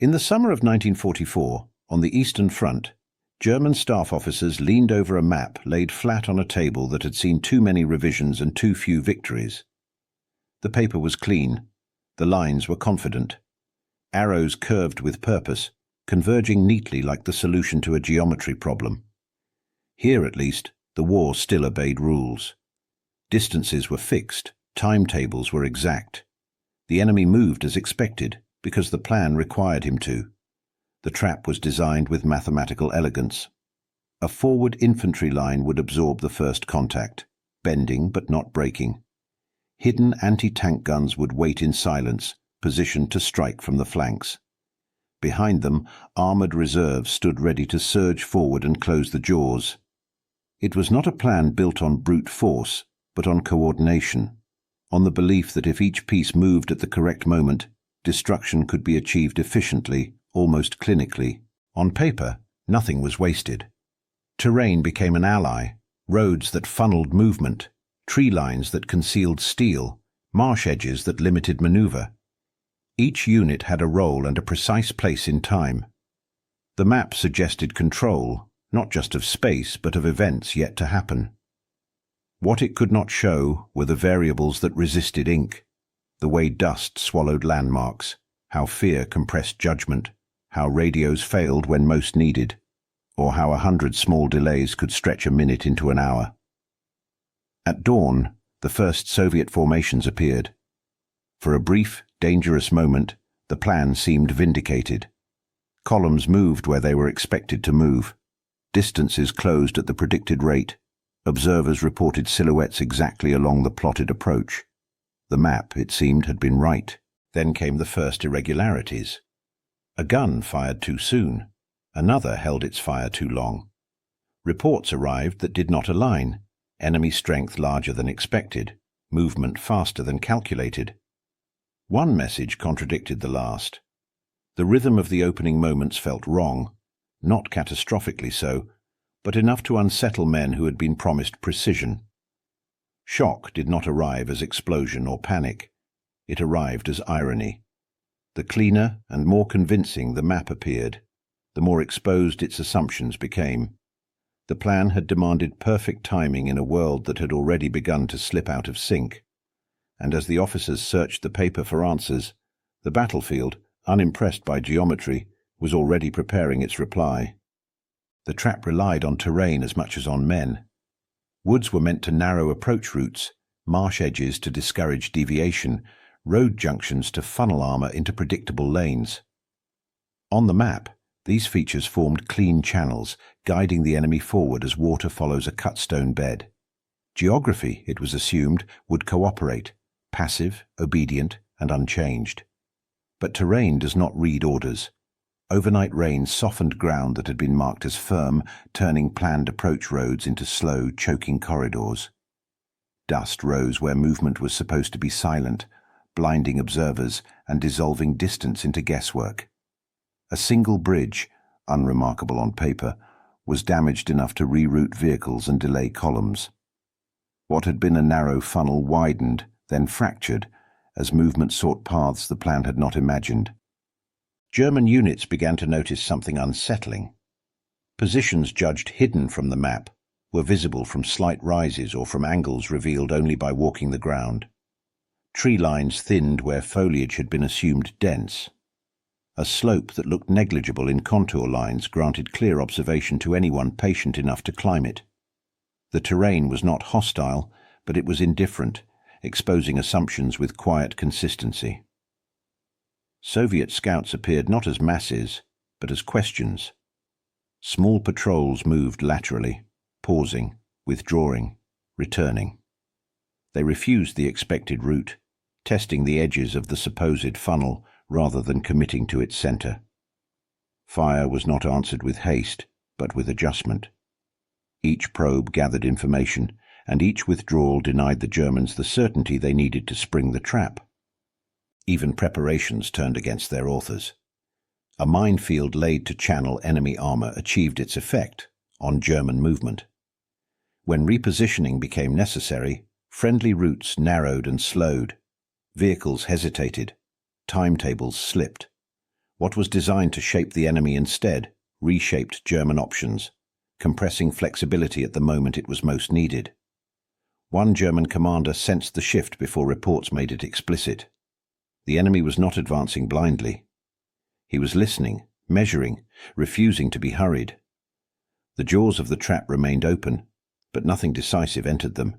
In the summer of 1944, on the Eastern Front, German staff officers leaned over a map laid flat on a table that had seen too many revisions and too few victories. The paper was clean. The lines were confident. Arrows curved with purpose, converging neatly like the solution to a geometry problem. Here, at least, the war still obeyed rules. Distances were fixed, timetables were exact. The enemy moved as expected, because the plan required him to. The trap was designed with mathematical elegance. A forward infantry line would absorb the first contact, bending but not breaking. Hidden anti-tank guns would wait in silence, positioned to strike from the flanks. Behind them, armoured reserves stood ready to surge forward and close the jaws. It was not a plan built on brute force, but on coordination, on the belief that if each piece moved at the correct moment, destruction could be achieved efficiently, almost clinically. On paper, nothing was wasted. Terrain became an ally, roads that funneled movement, tree lines that concealed steel, marsh edges that limited maneuver. Each unit had a role and a precise place in time. The map suggested control, not just of space, but of events yet to happen. What it could not show were the variables that resisted ink, the way dust swallowed landmarks, how fear compressed judgment, how radios failed when most needed, or how 100 small delays could stretch a minute into an hour. At dawn, the first Soviet formations appeared. For a brief, dangerous moment, the plan seemed vindicated. Columns moved where they were expected to move. Distances closed at the predicted rate. Observers reported silhouettes exactly along the plotted approach. The map, it seemed, had been right. Then came the first irregularities. A gun fired too soon. Another held its fire too long. Reports arrived that did not align. Enemy strength larger than expected. Movement faster than calculated. One message contradicted the last. The rhythm of the opening moments felt wrong, not catastrophically so, but enough to unsettle men who had been promised precision. Shock did not arrive as explosion or panic. It arrived as irony. The cleaner and more convincing the map appeared, the more exposed its assumptions became. The plan had demanded perfect timing in a world that had already begun to slip out of sync. And as the officers searched the paper for answers, the battlefield, unimpressed by geometry, was already preparing its reply. The trap relied on terrain as much as on men. Woods were meant to narrow approach routes, marsh edges to discourage deviation, road junctions to funnel armor into predictable lanes. On the map, these features formed clean channels, guiding the enemy forward as water follows a cut stone bed. Geography, it was assumed, would cooperate, passive, obedient, and unchanged. But terrain does not read orders. Overnight rain softened ground that had been marked as firm, turning planned approach roads into slow, choking corridors. Dust rose where movement was supposed to be silent, blinding observers and dissolving distance into guesswork. A single bridge, unremarkable on paper, was damaged enough to reroute vehicles and delay columns. What had been a narrow funnel widened, then fractured, as movement sought paths the plan had not imagined. German units began to notice something unsettling. Positions judged hidden from the map were visible from slight rises or from angles revealed only by walking the ground. Tree lines thinned where foliage had been assumed dense. A slope that looked negligible in contour lines granted clear observation to anyone patient enough to climb it. The terrain was not hostile, but it was indifferent, exposing assumptions with quiet consistency. Soviet scouts appeared not as masses, but as questions. Small patrols moved laterally, pausing, withdrawing, returning. They refused the expected route, testing the edges of the supposed funnel rather than committing to its center. Fire was not answered with haste, but with adjustment. Each probe gathered information, and each withdrawal denied the Germans the certainty they needed to spring the trap. Even preparations turned against their authors. A minefield laid to channel enemy armor achieved its effect on German movement. When repositioning became necessary, friendly routes narrowed and slowed. Vehicles hesitated. Timetables slipped. What was designed to shape the enemy instead reshaped German options, compressing flexibility at the moment it was most needed. One German commander sensed the shift before reports made it explicit. The enemy was not advancing blindly. He was listening, measuring, refusing to be hurried. The jaws of the trap remained open, but nothing decisive entered them.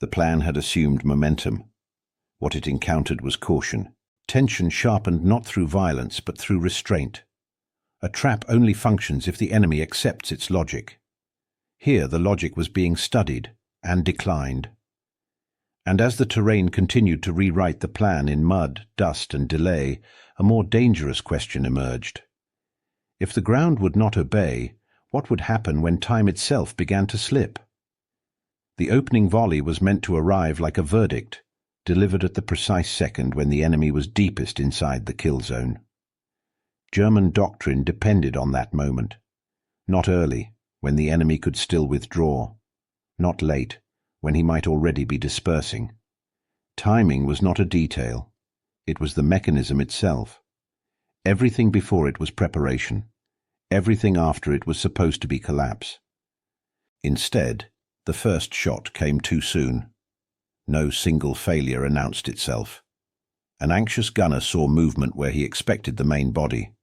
The plan had assumed momentum. What it encountered was caution. Tension sharpened not through violence but through restraint. A trap only functions if the enemy accepts its logic. Here the logic was being studied and declined. And as the terrain continued to rewrite the plan in mud, dust, and delay, a more dangerous question emerged. If the ground would not obey, what would happen when time itself began to slip? The opening volley was meant to arrive like a verdict, delivered at the precise second when the enemy was deepest inside the kill zone. German doctrine depended on that moment. Not early, when the enemy could still withdraw. Not late, when he might already be dispersing. Timing was not a detail. It was the mechanism itself. Everything before it was preparation. Everything after it was supposed to be collapse. Instead, the first shot came too soon. No single failure announced itself. An anxious gunner saw movement where he expected the main body.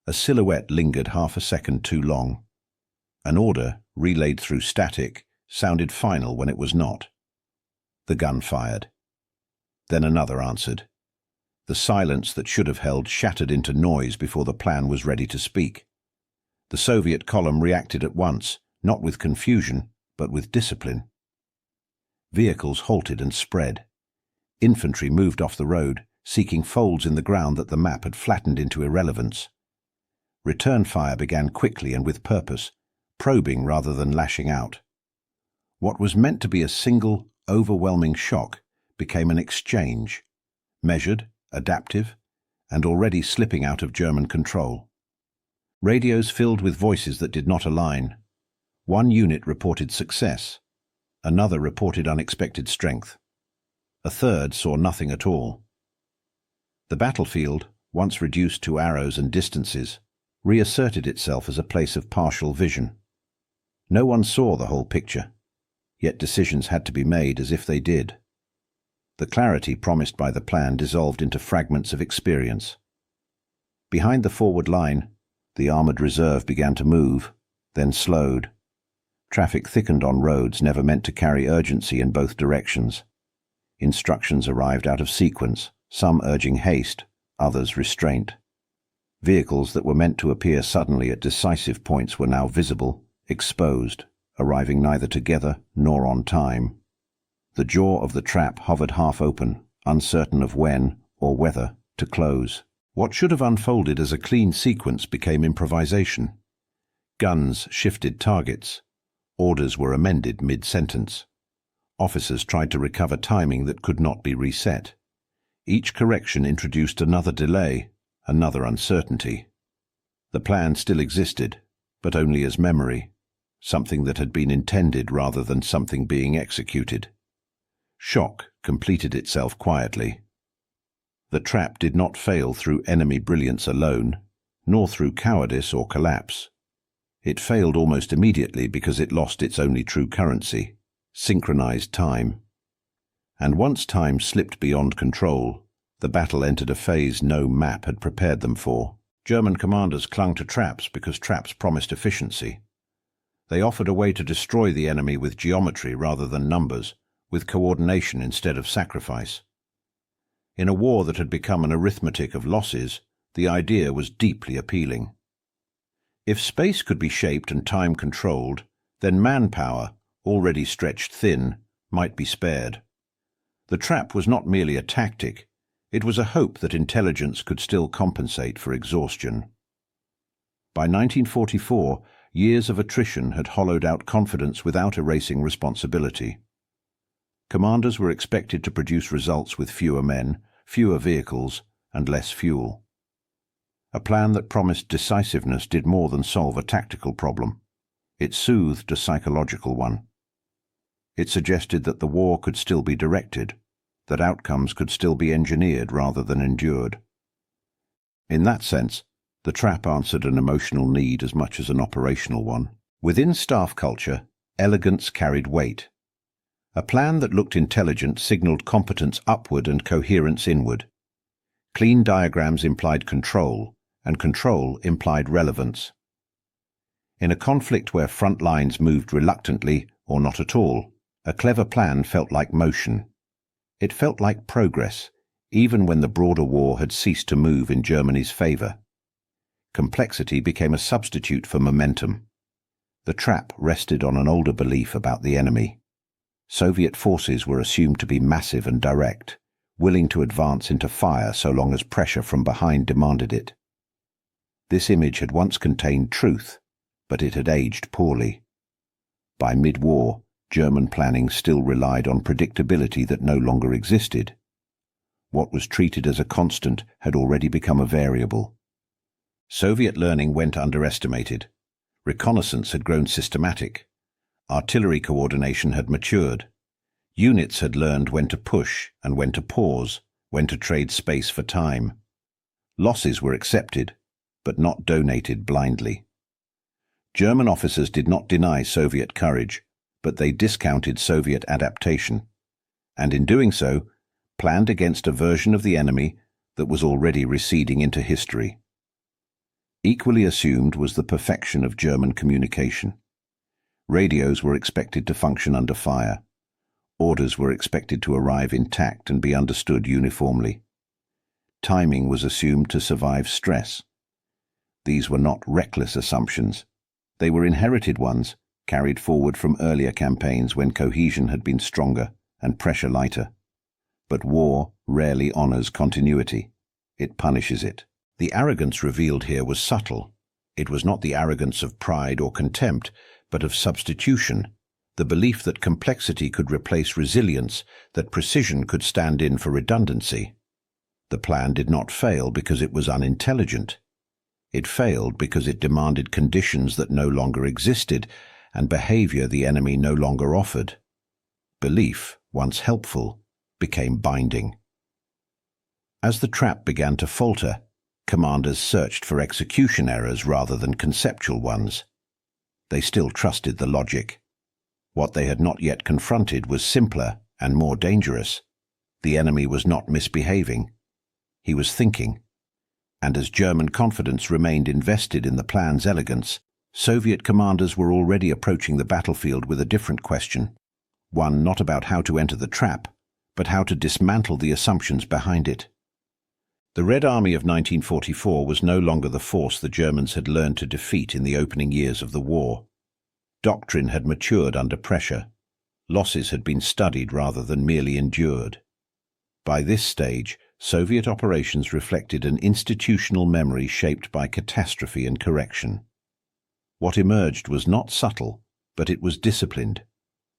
A silhouette lingered half a second too long. An order, relayed through static, sounded final when it was not. The gun fired. Then another answered. The silence that should have held shattered into noise before the plan was ready to speak. The Soviet column reacted at once, not with confusion, but with discipline. Vehicles halted and spread. Infantry moved off the road, seeking folds in the ground that the map had flattened into irrelevance. Return fire began quickly and with purpose, probing rather than lashing out. What was meant to be a single, overwhelming shock became an exchange, measured, adaptive, and already slipping out of German control. Radios filled with voices that did not align. One unit reported success. Another reported unexpected strength. A third saw nothing at all. The battlefield, once reduced to arrows and distances, reasserted itself as a place of partial vision. No one saw the whole picture, yet decisions had to be made as if they did. The clarity promised by the plan dissolved into fragments of experience. Behind the forward line, the armoured reserve began to move, then slowed. Traffic thickened on roads never meant to carry urgency in both directions. Instructions arrived out of sequence, some urging haste, others restraint. Vehicles that were meant to appear suddenly at decisive points were now visible, exposed, arriving neither together nor on time. The jaw of the trap hovered half open, uncertain of when, or whether, to close. What should have unfolded as a clean sequence became improvisation. Guns shifted targets. Orders were amended mid-sentence. Officers tried to recover timing that could not be reset. Each correction introduced another delay, another uncertainty. The plan still existed, but only as memory, something that had been intended rather than something being executed. Shock completed itself quietly. The trap did not fail through enemy brilliance alone, nor through cowardice or collapse. It failed almost immediately because it lost its only true currency, synchronized time. And once time slipped beyond control, the battle entered a phase no map had prepared them for. German commanders clung to traps because traps promised efficiency. They offered a way to destroy the enemy with geometry rather than numbers, with coordination instead of sacrifice. In a war that had become an arithmetic of losses, the idea was deeply appealing. If space could be shaped and time controlled, then manpower, already stretched thin, might be spared. The trap was not merely a tactic, it was a hope that intelligence could still compensate for exhaustion. By 1944, years of attrition had hollowed out confidence without erasing responsibility. Commanders were expected to produce results with fewer men, fewer vehicles, and less fuel. A plan that promised decisiveness did more than solve a tactical problem. It soothed a psychological one. It suggested that the war could still be directed, that outcomes could still be engineered rather than endured. In that sense, the trap answered an emotional need as much as an operational one. Within staff culture, elegance carried weight. A plan that looked intelligent signaled competence upward and coherence inward. Clean diagrams implied control, and control implied relevance. In a conflict where front lines moved reluctantly or not at all, a clever plan felt like motion. It felt like progress, even when the broader war had ceased to move in Germany's favor. Complexity became a substitute for momentum. The trap rested on an older belief about the enemy. Soviet forces were assumed to be massive and direct, willing to advance into fire so long as pressure from behind demanded it. This image had once contained truth, but it had aged poorly. By mid-war, German planning still relied on predictability that no longer existed. What was treated as a constant had already become a variable. Soviet learning went underestimated. Reconnaissance had grown systematic. Artillery coordination had matured. Units had learned when to push and when to pause, when to trade space for time. Losses were accepted, but not donated blindly. German officers did not deny Soviet courage, but they discounted Soviet adaptation, and in doing so, planned against a version of the enemy that was already receding into history. Equally assumed was the perfection of German communication. Radios were expected to function under fire. Orders were expected to arrive intact and be understood uniformly. Timing was assumed to survive stress. These were not reckless assumptions. They were inherited ones, carried forward from earlier campaigns when cohesion had been stronger and pressure lighter. But war rarely honors continuity. It punishes it. The arrogance revealed here was subtle. It was not the arrogance of pride or contempt, but of substitution, the belief that complexity could replace resilience, that precision could stand in for redundancy. The plan did not fail because it was unintelligent. It failed because it demanded conditions that no longer existed and behavior the enemy no longer offered. Belief, once helpful, became binding. As the trap began to falter, commanders searched for execution errors rather than conceptual ones. They still trusted the logic. What they had not yet confronted was simpler and more dangerous. The enemy was not misbehaving. He was thinking. And as German confidence remained invested in the plan's elegance, Soviet commanders were already approaching the battlefield with a different question. One not about how to enter the trap, but how to dismantle the assumptions behind it. The Red Army of 1944 was no longer the force the Germans had learned to defeat in the opening years of the war. Doctrine had matured under pressure. Losses had been studied rather than merely endured. By this stage, Soviet operations reflected an institutional memory shaped by catastrophe and correction. What emerged was not subtle, but it was disciplined,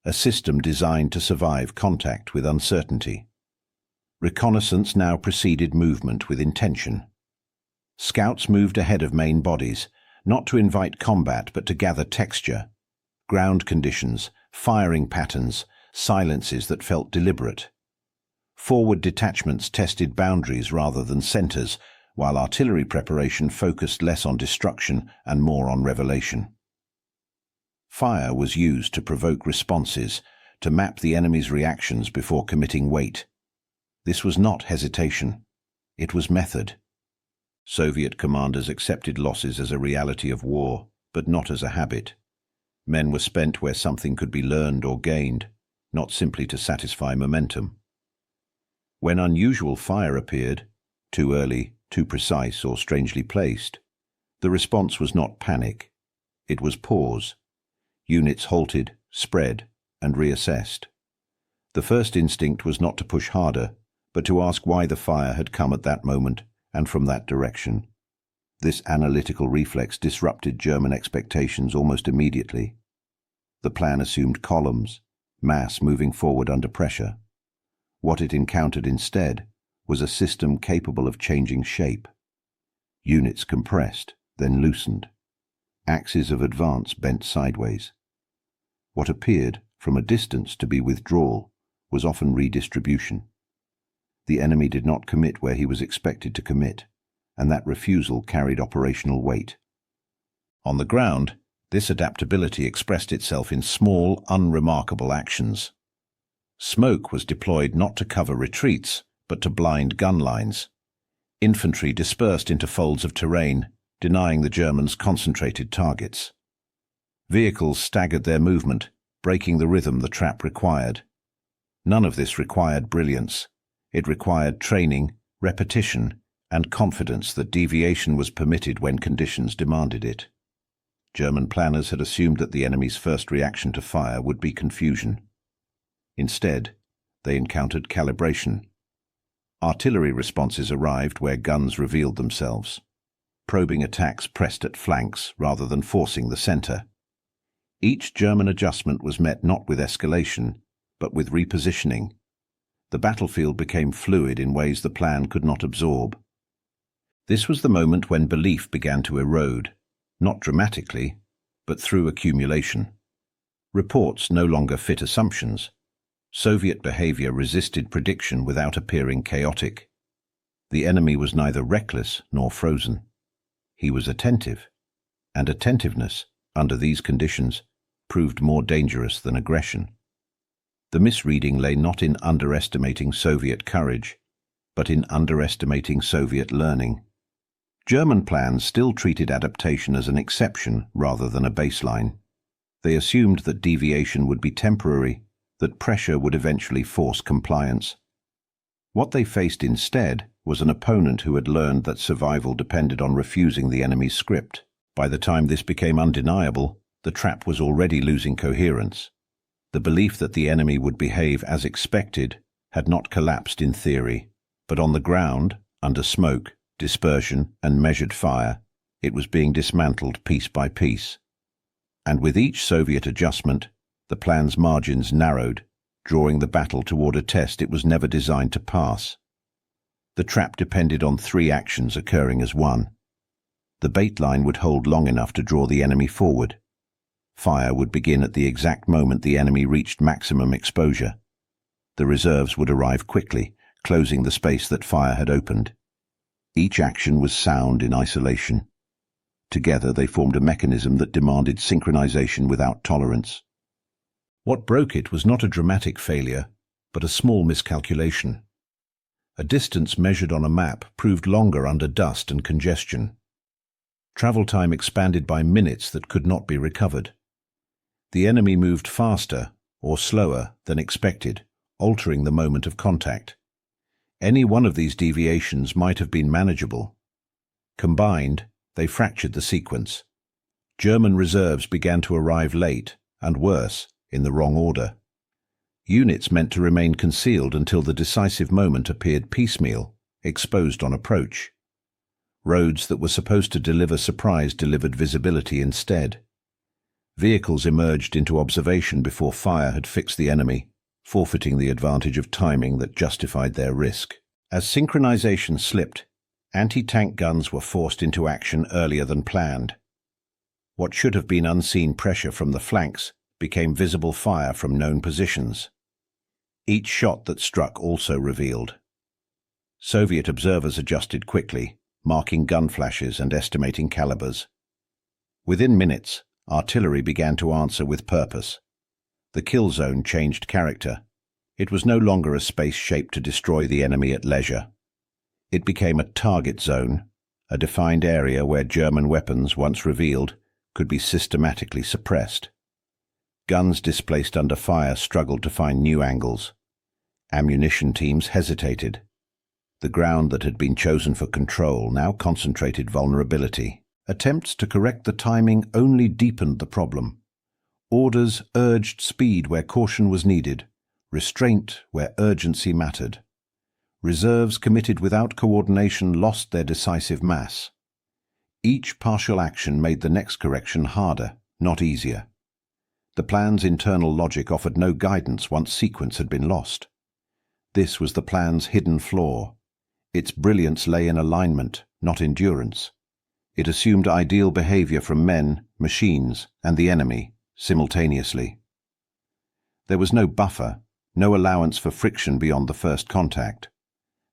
a system designed to survive contact with uncertainty. Reconnaissance now preceded movement with intention. Scouts moved ahead of main bodies, not to invite combat but to gather texture, ground conditions, firing patterns, silences that felt deliberate. Forward detachments tested boundaries rather than centers, while artillery preparation focused less on destruction and more on revelation. Fire was used to provoke responses, to map the enemy's reactions before committing weight. This was not hesitation. It was method. Soviet commanders accepted losses as a reality of war, but not as a habit. Men were spent where something could be learned or gained, not simply to satisfy momentum. When unusual fire appeared, too early, too precise, or strangely placed, the response was not panic. It was pause. Units halted, spread, and reassessed. The first instinct was not to push harder, but to ask why the fire had come at that moment and from that direction. This analytical reflex disrupted German expectations almost immediately. The plan assumed columns, mass moving forward under pressure. What it encountered instead was a system capable of changing shape. Units compressed, then loosened. Axes of advance bent sideways. What appeared, from a distance, to be withdrawal was often redistribution. The enemy did not commit where he was expected to commit, and that refusal carried operational weight. On the ground, this adaptability expressed itself in small, unremarkable actions. Smoke was deployed not to cover retreats, but to blind gun lines. Infantry dispersed into folds of terrain, denying the Germans concentrated targets. Vehicles staggered their movement, breaking the rhythm the trap required. None of this required brilliance. It required training, repetition, and confidence that deviation was permitted when conditions demanded it. German planners had assumed that the enemy's first reaction to fire would be confusion. Instead, they encountered calibration. Artillery responses arrived where guns revealed themselves. Probing attacks pressed at flanks rather than forcing the center. Each German adjustment was met not with escalation, but with repositioning. The battlefield became fluid in ways the plan could not absorb. This was the moment when belief began to erode, not dramatically, but through accumulation. Reports no longer fit assumptions. Soviet behavior resisted prediction without appearing chaotic. The enemy was neither reckless nor frozen. He was attentive, and attentiveness, under these conditions, proved more dangerous than aggression. The misreading lay not in underestimating Soviet courage, but in underestimating Soviet learning. German plans still treated adaptation as an exception rather than a baseline. They assumed that deviation would be temporary, that pressure would eventually force compliance. What they faced instead was an opponent who had learned that survival depended on refusing the enemy's script. By the time this became undeniable, the trap was already losing coherence. The belief that the enemy would behave as expected had not collapsed in theory, but on the ground, under smoke, dispersion, and measured fire, it was being dismantled piece by piece. And with each Soviet adjustment, the plan's margins narrowed, drawing the battle toward a test it was never designed to pass. The trap depended on three actions occurring as one. The bait line would hold long enough to draw the enemy forward. Fire would begin at the exact moment the enemy reached maximum exposure. The reserves would arrive quickly, closing the space that fire had opened. Each action was sound in isolation. Together they formed a mechanism that demanded synchronization without tolerance. What broke it was not a dramatic failure, but a small miscalculation. A distance measured on a map proved longer under dust and congestion. Travel time expanded by minutes that could not be recovered. The enemy moved faster or slower than expected, altering the moment of contact. Any one of these deviations might have been manageable. Combined, they fractured the sequence. German reserves began to arrive late, and worse, in the wrong order. Units meant to remain concealed until the decisive moment appeared piecemeal, exposed on approach. Roads that were supposed to deliver surprise delivered visibility instead. Vehicles emerged into observation before fire had fixed the enemy, forfeiting the advantage of timing that justified their risk. As synchronization slipped, anti-tank guns were forced into action earlier than planned. What should have been unseen pressure from the flanks became visible fire from known positions. Each shot that struck also revealed. Soviet observers adjusted quickly, marking gun flashes and estimating calibers. Within minutes, artillery began to answer with purpose. The kill zone changed character. It was no longer a space shaped to destroy the enemy at leisure. It became a target zone, a defined area where German weapons, once revealed, could be systematically suppressed. Guns displaced under fire struggled to find new angles. Ammunition teams hesitated. The ground that had been chosen for control now concentrated vulnerability. Attempts to correct the timing only deepened the problem. Orders urged speed where caution was needed, restraint where urgency mattered. Reserves committed without coordination lost their decisive mass. Each partial action made the next correction harder, not easier. The plan's internal logic offered no guidance once sequence had been lost. This was the plan's hidden flaw. Its brilliance lay in alignment, not endurance. It assumed ideal behavior from men, machines, and the enemy, simultaneously. There was no buffer, no allowance for friction beyond the first contact.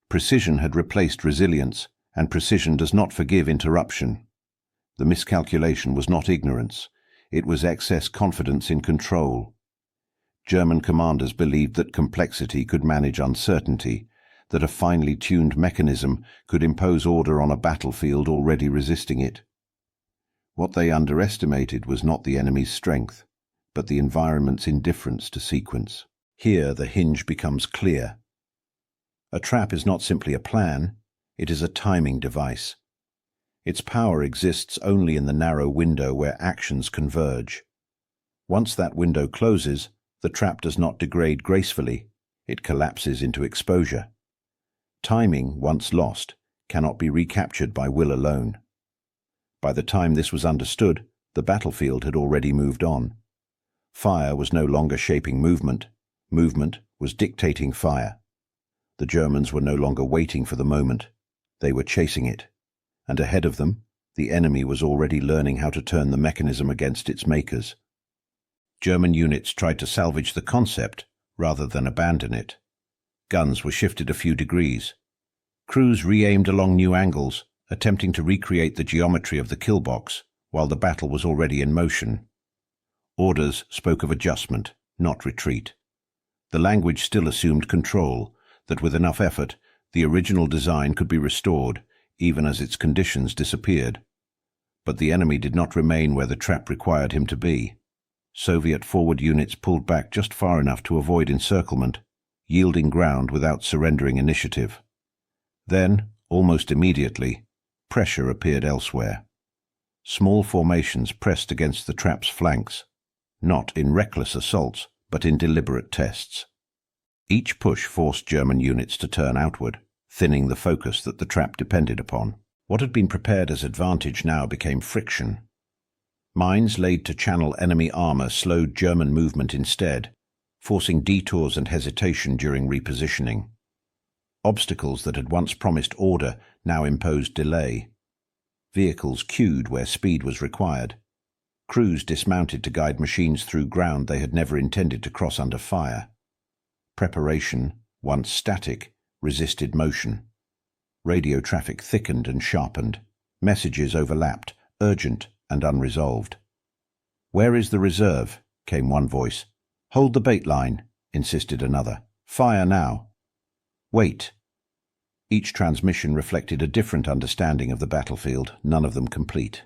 Precision had replaced resilience, And precision does not forgive interruption. The miscalculation was not ignorance. It was excess confidence in control. German commanders believed that complexity could manage uncertainty, that a finely tuned mechanism could impose order on a battlefield already resisting it. What they underestimated was not the enemy's strength, but the environment's indifference to sequence. Here the hinge becomes clear. A trap is not simply a plan, it is a timing device. Its power exists only in the narrow window where actions converge. Once that window closes, the trap does not degrade gracefully, it collapses into exposure. Timing, once lost, cannot be recaptured by will alone. By the time this was understood, the battlefield had already moved on. Fire was no longer shaping movement. Movement was dictating fire. The Germans were no longer waiting for the moment. They were chasing it. And ahead of them, the enemy was already learning how to turn the mechanism against its makers. German units tried to salvage the concept rather than abandon it. Guns were shifted a few degrees. Crews re-aimed along new angles, attempting to recreate the geometry of the kill box, while the battle was already in motion. Orders spoke of adjustment, not retreat. The language still assumed control, that with enough effort, the original design could be restored, even as its conditions disappeared. But the enemy did not remain where the trap required him to be. Soviet forward units pulled back just far enough to avoid encirclement, yielding ground without surrendering initiative. Then, almost immediately, pressure appeared elsewhere. Small formations pressed against the trap's flanks, not in reckless assaults, but in deliberate tests. Each push forced German units to turn outward, thinning the focus that the trap depended upon. What had been prepared as advantage now became friction. Mines laid to channel enemy armor slowed German movement instead, forcing detours and hesitation during repositioning. Obstacles that had once promised order now imposed delay. Vehicles queued where speed was required. Crews dismounted to guide machines through ground they had never intended to cross under fire. Preparation, once static, resisted motion. Radio traffic thickened and sharpened. Messages overlapped, urgent and unresolved. "Where is the reserve?" came one voice. "Hold the bait line," insisted another. "Fire now." "Wait." Each transmission reflected a different understanding of the battlefield, none of them complete.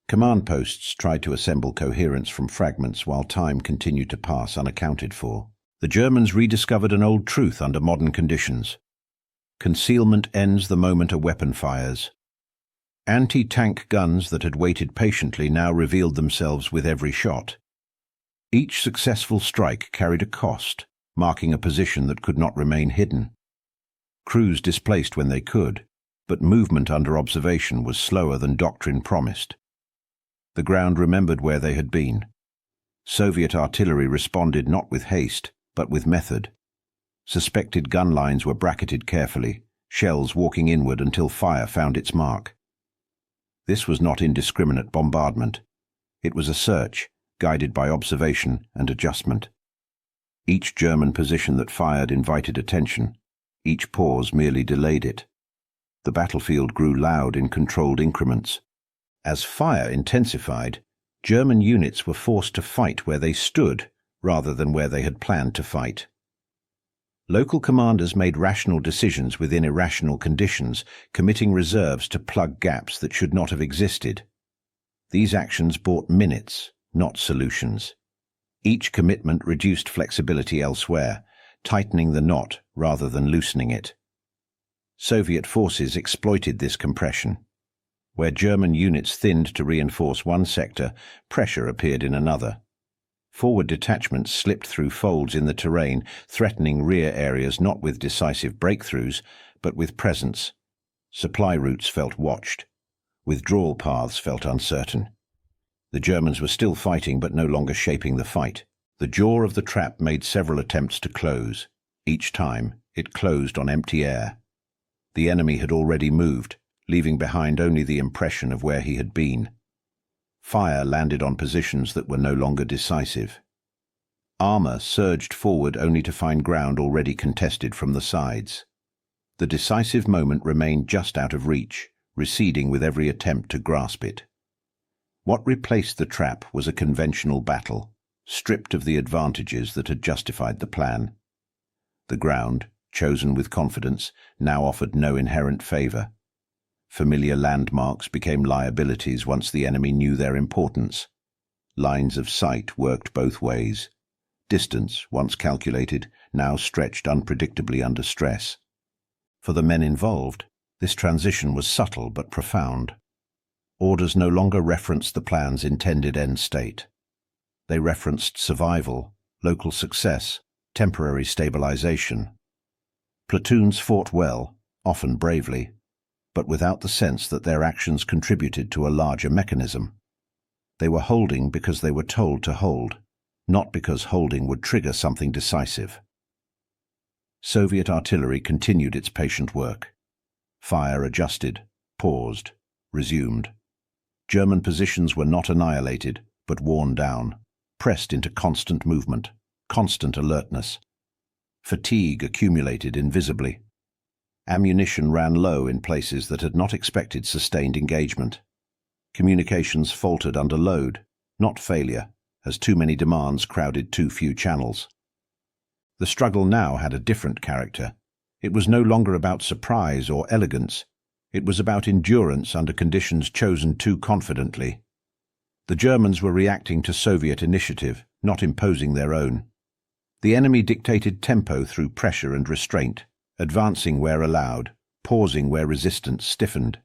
Command posts tried to assemble coherence from fragments while time continued to pass unaccounted for. The Germans rediscovered an old truth under modern conditions. Concealment ends the moment a weapon fires. Anti-tank guns that had waited patiently now revealed themselves with every shot. Each successful strike carried a cost, marking a position that could not remain hidden. Crews displaced when they could, but movement under observation was slower than doctrine promised. The ground remembered where they had been. Soviet artillery responded not with haste, but with method. Suspected gun lines were bracketed carefully, shells walking inward until fire found its mark. This was not indiscriminate bombardment. It was a search, guided by observation and adjustment. Each German position that fired invited attention. Each pause merely delayed it. The battlefield grew loud in controlled increments. As fire intensified, German units were forced to fight where they stood rather than where they had planned to fight. Local commanders made rational decisions within irrational conditions, committing reserves to plug gaps that should not have existed. These actions bought minutes, not solutions. Each commitment reduced flexibility elsewhere, tightening the knot rather than loosening it. Soviet forces exploited this compression. Where German units thinned to reinforce one sector, pressure appeared in another. Forward detachments slipped through folds in the terrain, threatening rear areas not with decisive breakthroughs, but with presence. Supply routes felt watched. Withdrawal paths felt uncertain. The Germans were still fighting but no longer shaping the fight. The jaw of the trap made several attempts to close. Each time, it closed on empty air. The enemy had already moved, leaving behind only the impression of where he had been. Fire landed on positions that were no longer decisive. Armor surged forward only to find ground already contested from the sides. The decisive moment remained just out of reach, receding with every attempt to grasp it. What replaced the trap was a conventional battle, stripped of the advantages that had justified the plan. The ground, chosen with confidence, now offered no inherent favor. Familiar landmarks became liabilities once the enemy knew their importance. Lines of sight worked both ways. Distance, once calculated, now stretched unpredictably under stress. For the men involved, this transition was subtle but profound. Orders no longer referenced the plan's intended end state. They referenced survival, local success, temporary stabilization. Platoons fought well, often bravely, but without the sense that their actions contributed to a larger mechanism. They were holding because they were told to hold, not because holding would trigger something decisive. Soviet artillery continued its patient work. Fire adjusted, paused, resumed. German positions were not annihilated, but worn down, pressed into constant movement, constant alertness. Fatigue accumulated invisibly. Ammunition ran low in places that had not expected sustained engagement. Communications faltered under load, not failure, as too many demands crowded too few channels. The struggle now had a different character. It was no longer about surprise or elegance. It was about endurance under conditions chosen too confidently. The Germans were reacting to Soviet initiative, not imposing their own. The enemy dictated tempo through pressure and restraint, advancing where allowed, pausing where resistance stiffened.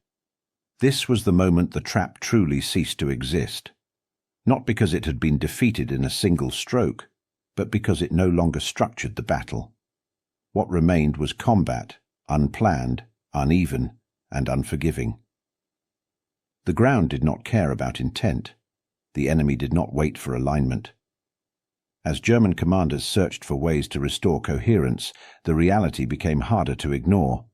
This was the moment the trap truly ceased to exist. Not because it had been defeated in a single stroke, but because it no longer structured the battle. What remained was combat, unplanned, uneven, and unforgiving. The ground did not care about intent. The enemy did not wait for alignment. As German commanders searched for ways to restore coherence, the reality became harder to ignore.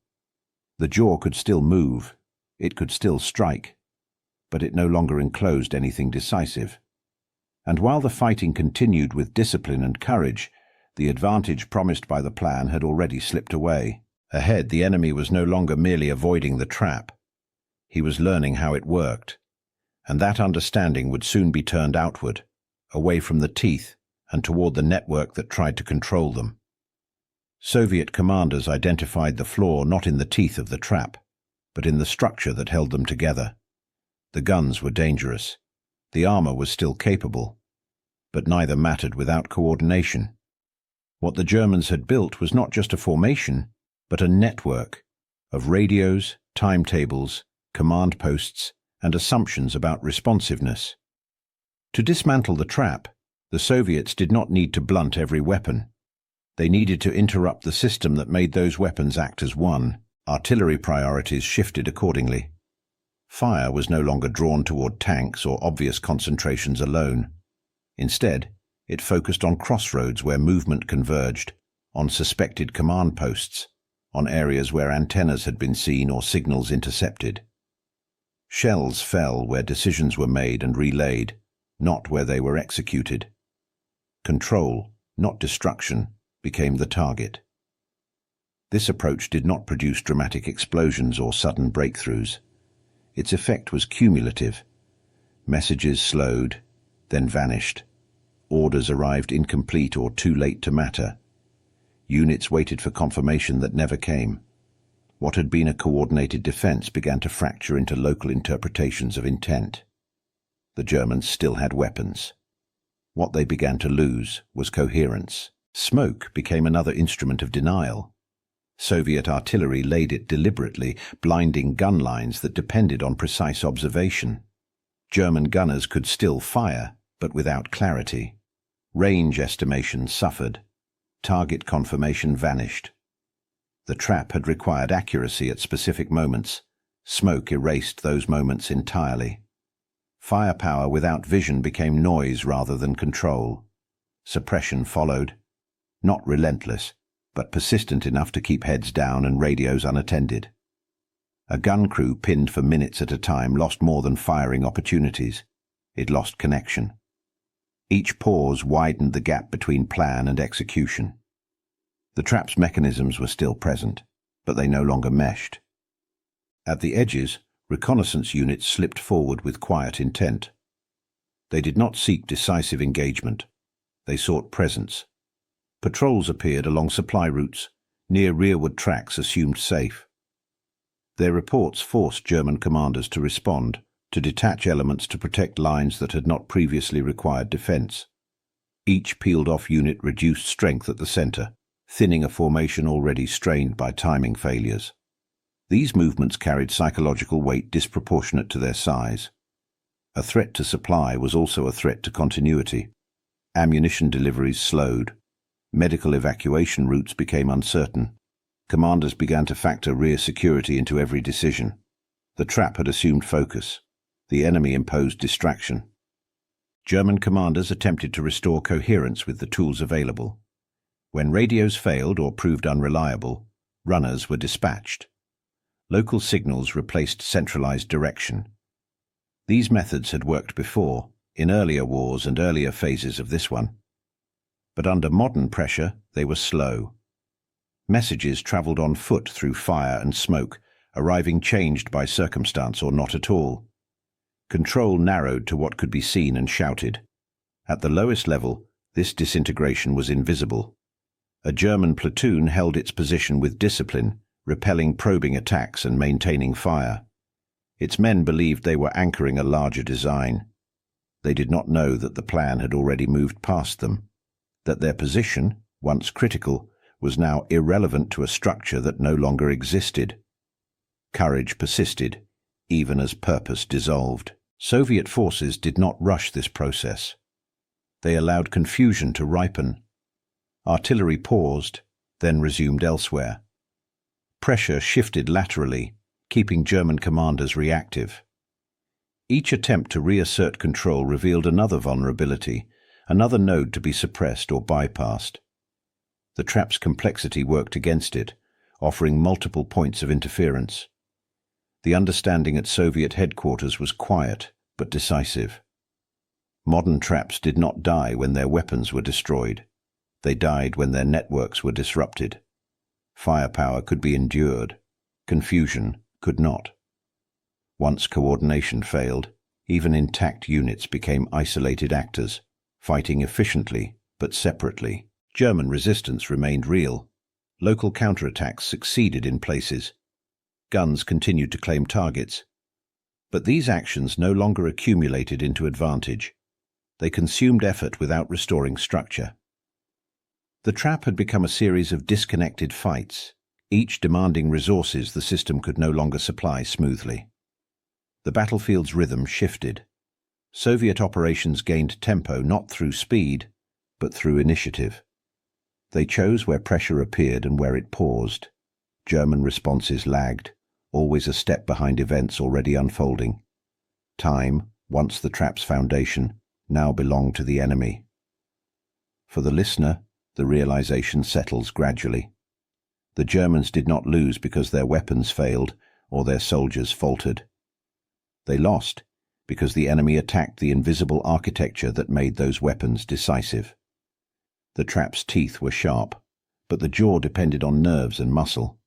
The jaw could still move, it could still strike, but it no longer enclosed anything decisive. And while the fighting continued with discipline and courage, the advantage promised by the plan had already slipped away. Ahead, the enemy was no longer merely avoiding the trap. He was learning how it worked, and that understanding would soon be turned outward, away from the teeth and toward the network that tried to control them. Soviet commanders identified the flaw not in the teeth of the trap, but in the structure that held them together. The guns were dangerous. The armor was still capable, but neither mattered without coordination. What the Germans had built was not just a formation, but a network of radios, timetables, command posts, and assumptions about responsiveness. To dismantle the trap, the Soviets did not need to blunt every weapon. They needed to interrupt the system that made those weapons act as one. Artillery priorities shifted accordingly. Fire was no longer drawn toward tanks or obvious concentrations alone. Instead, it focused on crossroads where movement converged, on suspected command posts, on areas where antennas had been seen or signals intercepted. Shells fell where decisions were made and relayed, not where they were executed. Control, not destruction, became the target. This approach did not produce dramatic explosions or sudden breakthroughs. Its effect was cumulative. Messages slowed, then vanished. Orders arrived incomplete or too late to matter. Units waited for confirmation that never came. What had been a coordinated defense began to fracture into local interpretations of intent. The Germans still had weapons. What they began to lose was coherence. Smoke became another instrument of denial. Soviet artillery laid it deliberately, blinding gun lines that depended on precise observation. German gunners could still fire, but without clarity. Range estimation suffered. Target confirmation vanished. The trap had required accuracy at specific moments. Smoke erased those moments entirely. Firepower without vision became noise rather than control. Suppression followed. Not relentless, but persistent enough to keep heads down and radios unattended. A gun crew pinned for minutes at a time lost more than firing opportunities. It lost connection. Each pause widened the gap between plan and execution. The trap's mechanisms were still present. but they no longer meshed. At the edges, reconnaissance units slipped forward with quiet intent. They did not seek decisive engagement. They sought presence. Patrols appeared along supply routes, near rearward tracks assumed safe. Their reports forced German commanders to respond, to detach elements to protect lines that had not previously required defense. Each peeled-off unit reduced strength at the center, thinning a formation already strained by timing failures. These movements carried psychological weight disproportionate to their size. A threat to supply was also a threat to continuity. Ammunition deliveries slowed. Medical evacuation routes became uncertain. Commanders began to factor rear security into every decision. The trap had assumed focus. The enemy imposed distraction. German commanders attempted to restore coherence with the tools available. When radios failed or proved unreliable, runners were dispatched. Local signals replaced centralized direction. These methods had worked before, in earlier wars and earlier phases of this one. But under modern pressure, they were slow. Messages traveled on foot through fire and smoke, arriving changed by circumstance or not at all. Control narrowed to what could be seen and shouted. At the lowest level, this disintegration was invisible. A German platoon held its position with discipline, repelling probing attacks and maintaining fire. Its men believed they were anchoring a larger design. They did not know that the plan had already moved past them, that their position, once critical, was now irrelevant to a structure that no longer existed. Courage persisted, even as purpose dissolved. Soviet forces did not rush this process. They allowed confusion to ripen. Artillery paused, then resumed elsewhere. Pressure shifted laterally, keeping German commanders reactive. Each attempt to reassert control revealed another vulnerability, another node to be suppressed or bypassed. The trap's complexity worked against it, offering multiple points of interference. The understanding at Soviet headquarters was quiet but decisive. Modern traps did not die when their weapons were destroyed. They died when their networks were disrupted. Firepower could be endured. Confusion could not. Once coordination failed, even intact units became isolated actors, fighting efficiently but separately. German resistance remained real. Local counterattacks succeeded in places. Guns continued to claim targets. But these actions no longer accumulated into advantage. They consumed effort without restoring structure. The trap had become a series of disconnected fights, each demanding resources the system could no longer supply smoothly. The battlefield's rhythm shifted. Soviet operations gained tempo not through speed, but through initiative. They chose where pressure appeared and where it paused. German responses lagged, always a step behind events already unfolding. Time, once the trap's foundation, now belonged to the enemy. For the listener, the realization settles gradually. The Germans did not lose because their weapons failed or their soldiers faltered. They lost because the enemy attacked the invisible architecture that made those weapons decisive. The trap's teeth were sharp, but the jaw depended on nerves and muscle.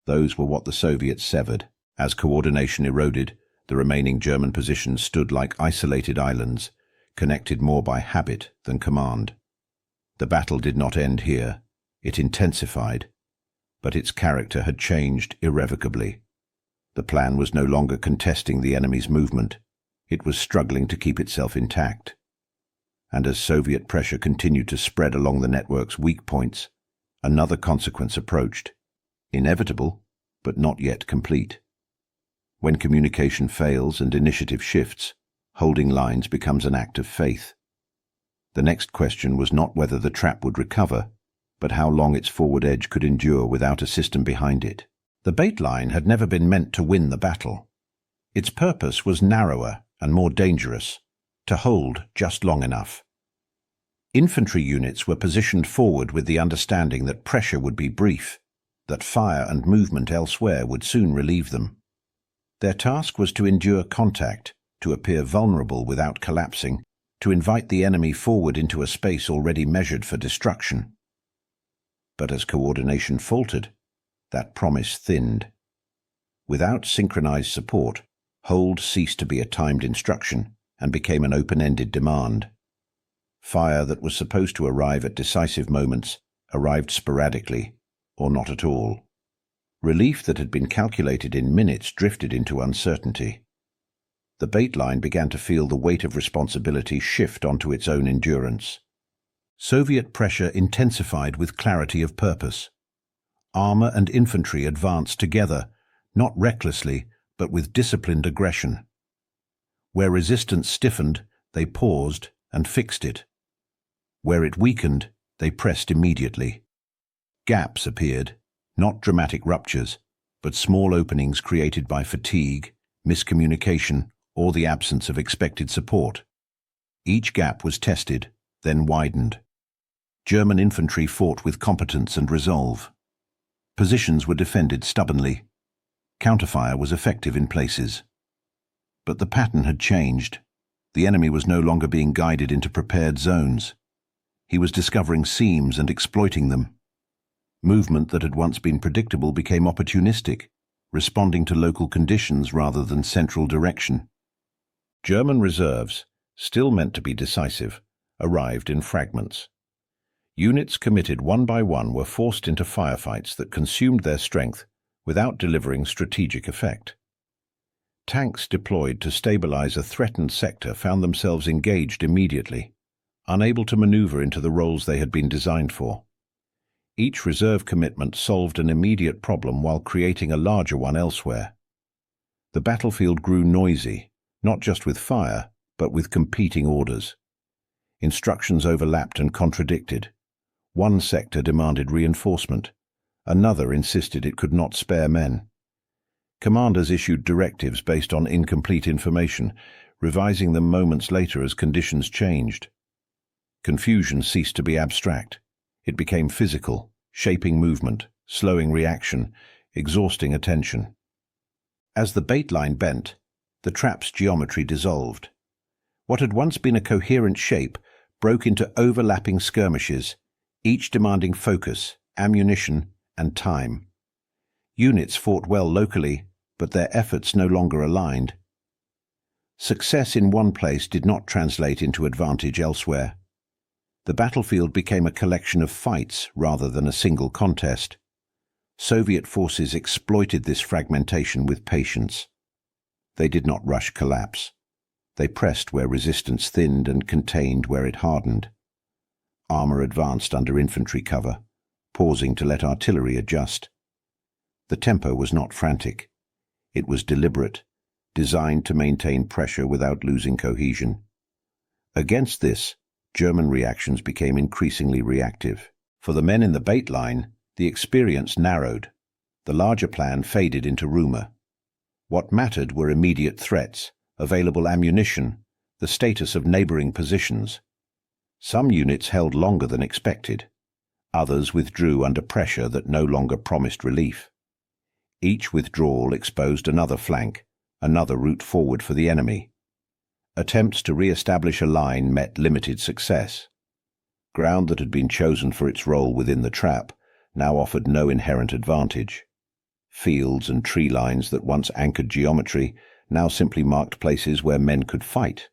Those were what the Soviets severed. As coordination eroded, the remaining German positions stood like isolated islands, connected more by habit than command. The battle did not end here. It intensified, but its character had changed irrevocably. The plan was no longer contesting the enemy's movement. It was struggling to keep itself intact. And as Soviet pressure continued to spread along the network's weak points, another consequence approached. Inevitable, but not yet complete. When communication fails and initiative shifts, holding lines becomes an act of faith. The next question was not whether the trap would recover, but how long its forward edge could endure without a system behind it. The bait line had never been meant to win the battle. Its purpose was narrower and more dangerous, to hold just long enough. Infantry units were positioned forward with the understanding that pressure would be brief, that fire and movement elsewhere would soon relieve them. Their task was to endure contact, to appear vulnerable without collapsing, to invite the enemy forward into a space already measured for destruction. But as coordination faltered, That promise thinned. Without synchronized support, hold ceased to be a timed instruction and became an open-ended demand. Fire that was supposed to arrive at decisive moments arrived sporadically, or not at all. Relief that had been calculated in minutes drifted into uncertainty. The bait line began to feel the weight of responsibility shift onto its own endurance. Soviet pressure intensified with clarity of purpose. Armor and infantry advanced together, not recklessly, but with disciplined aggression. Where resistance stiffened, they paused and fixed it. Where it weakened, they pressed immediately. Gaps appeared, not dramatic ruptures, but small openings created by fatigue, miscommunication, or the absence of expected support. Each gap was tested, then widened. German infantry fought with competence and resolve. Positions were defended stubbornly. Counterfire was effective in places. But the pattern had changed. The enemy was no longer being guided into prepared zones. He was discovering seams and exploiting them. Movement that had once been predictable became opportunistic, responding to local conditions rather than central direction. German reserves, still meant to be decisive, arrived in fragments. Units committed one by one were forced into firefights that consumed their strength without delivering strategic effect. Tanks deployed to stabilize a threatened sector found themselves engaged immediately, unable to maneuver into the roles they had been designed for. Each reserve commitment solved an immediate problem while creating a larger one elsewhere. The battlefield grew noisy, not just with fire, but with competing orders. Instructions overlapped and contradicted. One sector demanded reinforcement. Another insisted it could not spare men. Commanders issued directives based on incomplete information, revising them moments later as conditions changed. Confusion ceased to be abstract. It became physical, shaping movement, slowing reaction, exhausting attention. As the bait line bent, the trap's geometry dissolved. What had once been a coherent shape broke into overlapping skirmishes, each demanding focus, ammunition, and time. Units fought well locally, but their efforts no longer aligned. Success in one place did not translate into advantage elsewhere. The battlefield became a collection of fights rather than a single contest. Soviet forces exploited this fragmentation with patience. They did not rush collapse. They pressed where resistance thinned and contained where it hardened. Armor advanced under infantry cover, pausing to let artillery adjust. The tempo was not frantic. It was deliberate, designed to maintain pressure without losing cohesion. Against this, German reactions became increasingly reactive. For the men in the bait line, the experience narrowed. The larger plan faded into rumor. What mattered were immediate threats, available ammunition, the status of neighboring positions. Some units held longer than expected. Others withdrew under pressure that no longer promised relief. Each withdrawal exposed another flank, another route forward for the enemy. Attempts to re-establish a line met limited success. Ground that had been chosen for its role within the trap now offered no inherent advantage. Fields and tree lines that once anchored geometry now simply marked places where men could fight.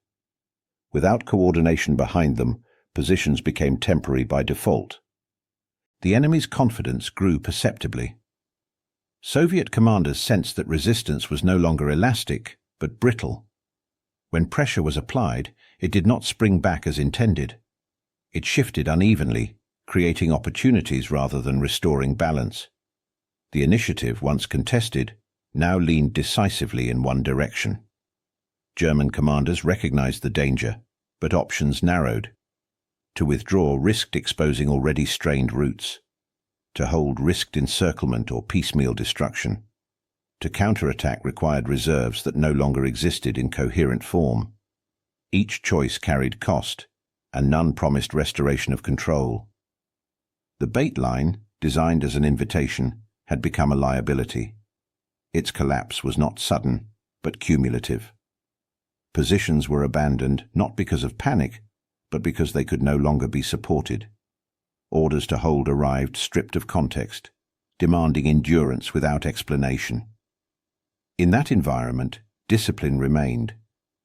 Without coordination behind them, positions became temporary by default. The enemy's confidence grew perceptibly. Soviet commanders sensed that resistance was no longer elastic, but brittle. When pressure was applied, it did not spring back as intended. It shifted unevenly, creating opportunities rather than restoring balance. The initiative, once contested, now leaned decisively in one direction. German commanders recognized the danger, but options narrowed. To withdraw risked exposing already strained routes. To hold risked encirclement or piecemeal destruction. To counterattack required reserves that no longer existed in coherent form. Each choice carried cost, and none promised restoration of control. The bait line, designed as an invitation, had become a liability. Its collapse was not sudden, but cumulative. Positions were abandoned not because of panic, but because they could no longer be supported. Orders to hold arrived stripped of context, demanding endurance without explanation. In that environment, discipline remained,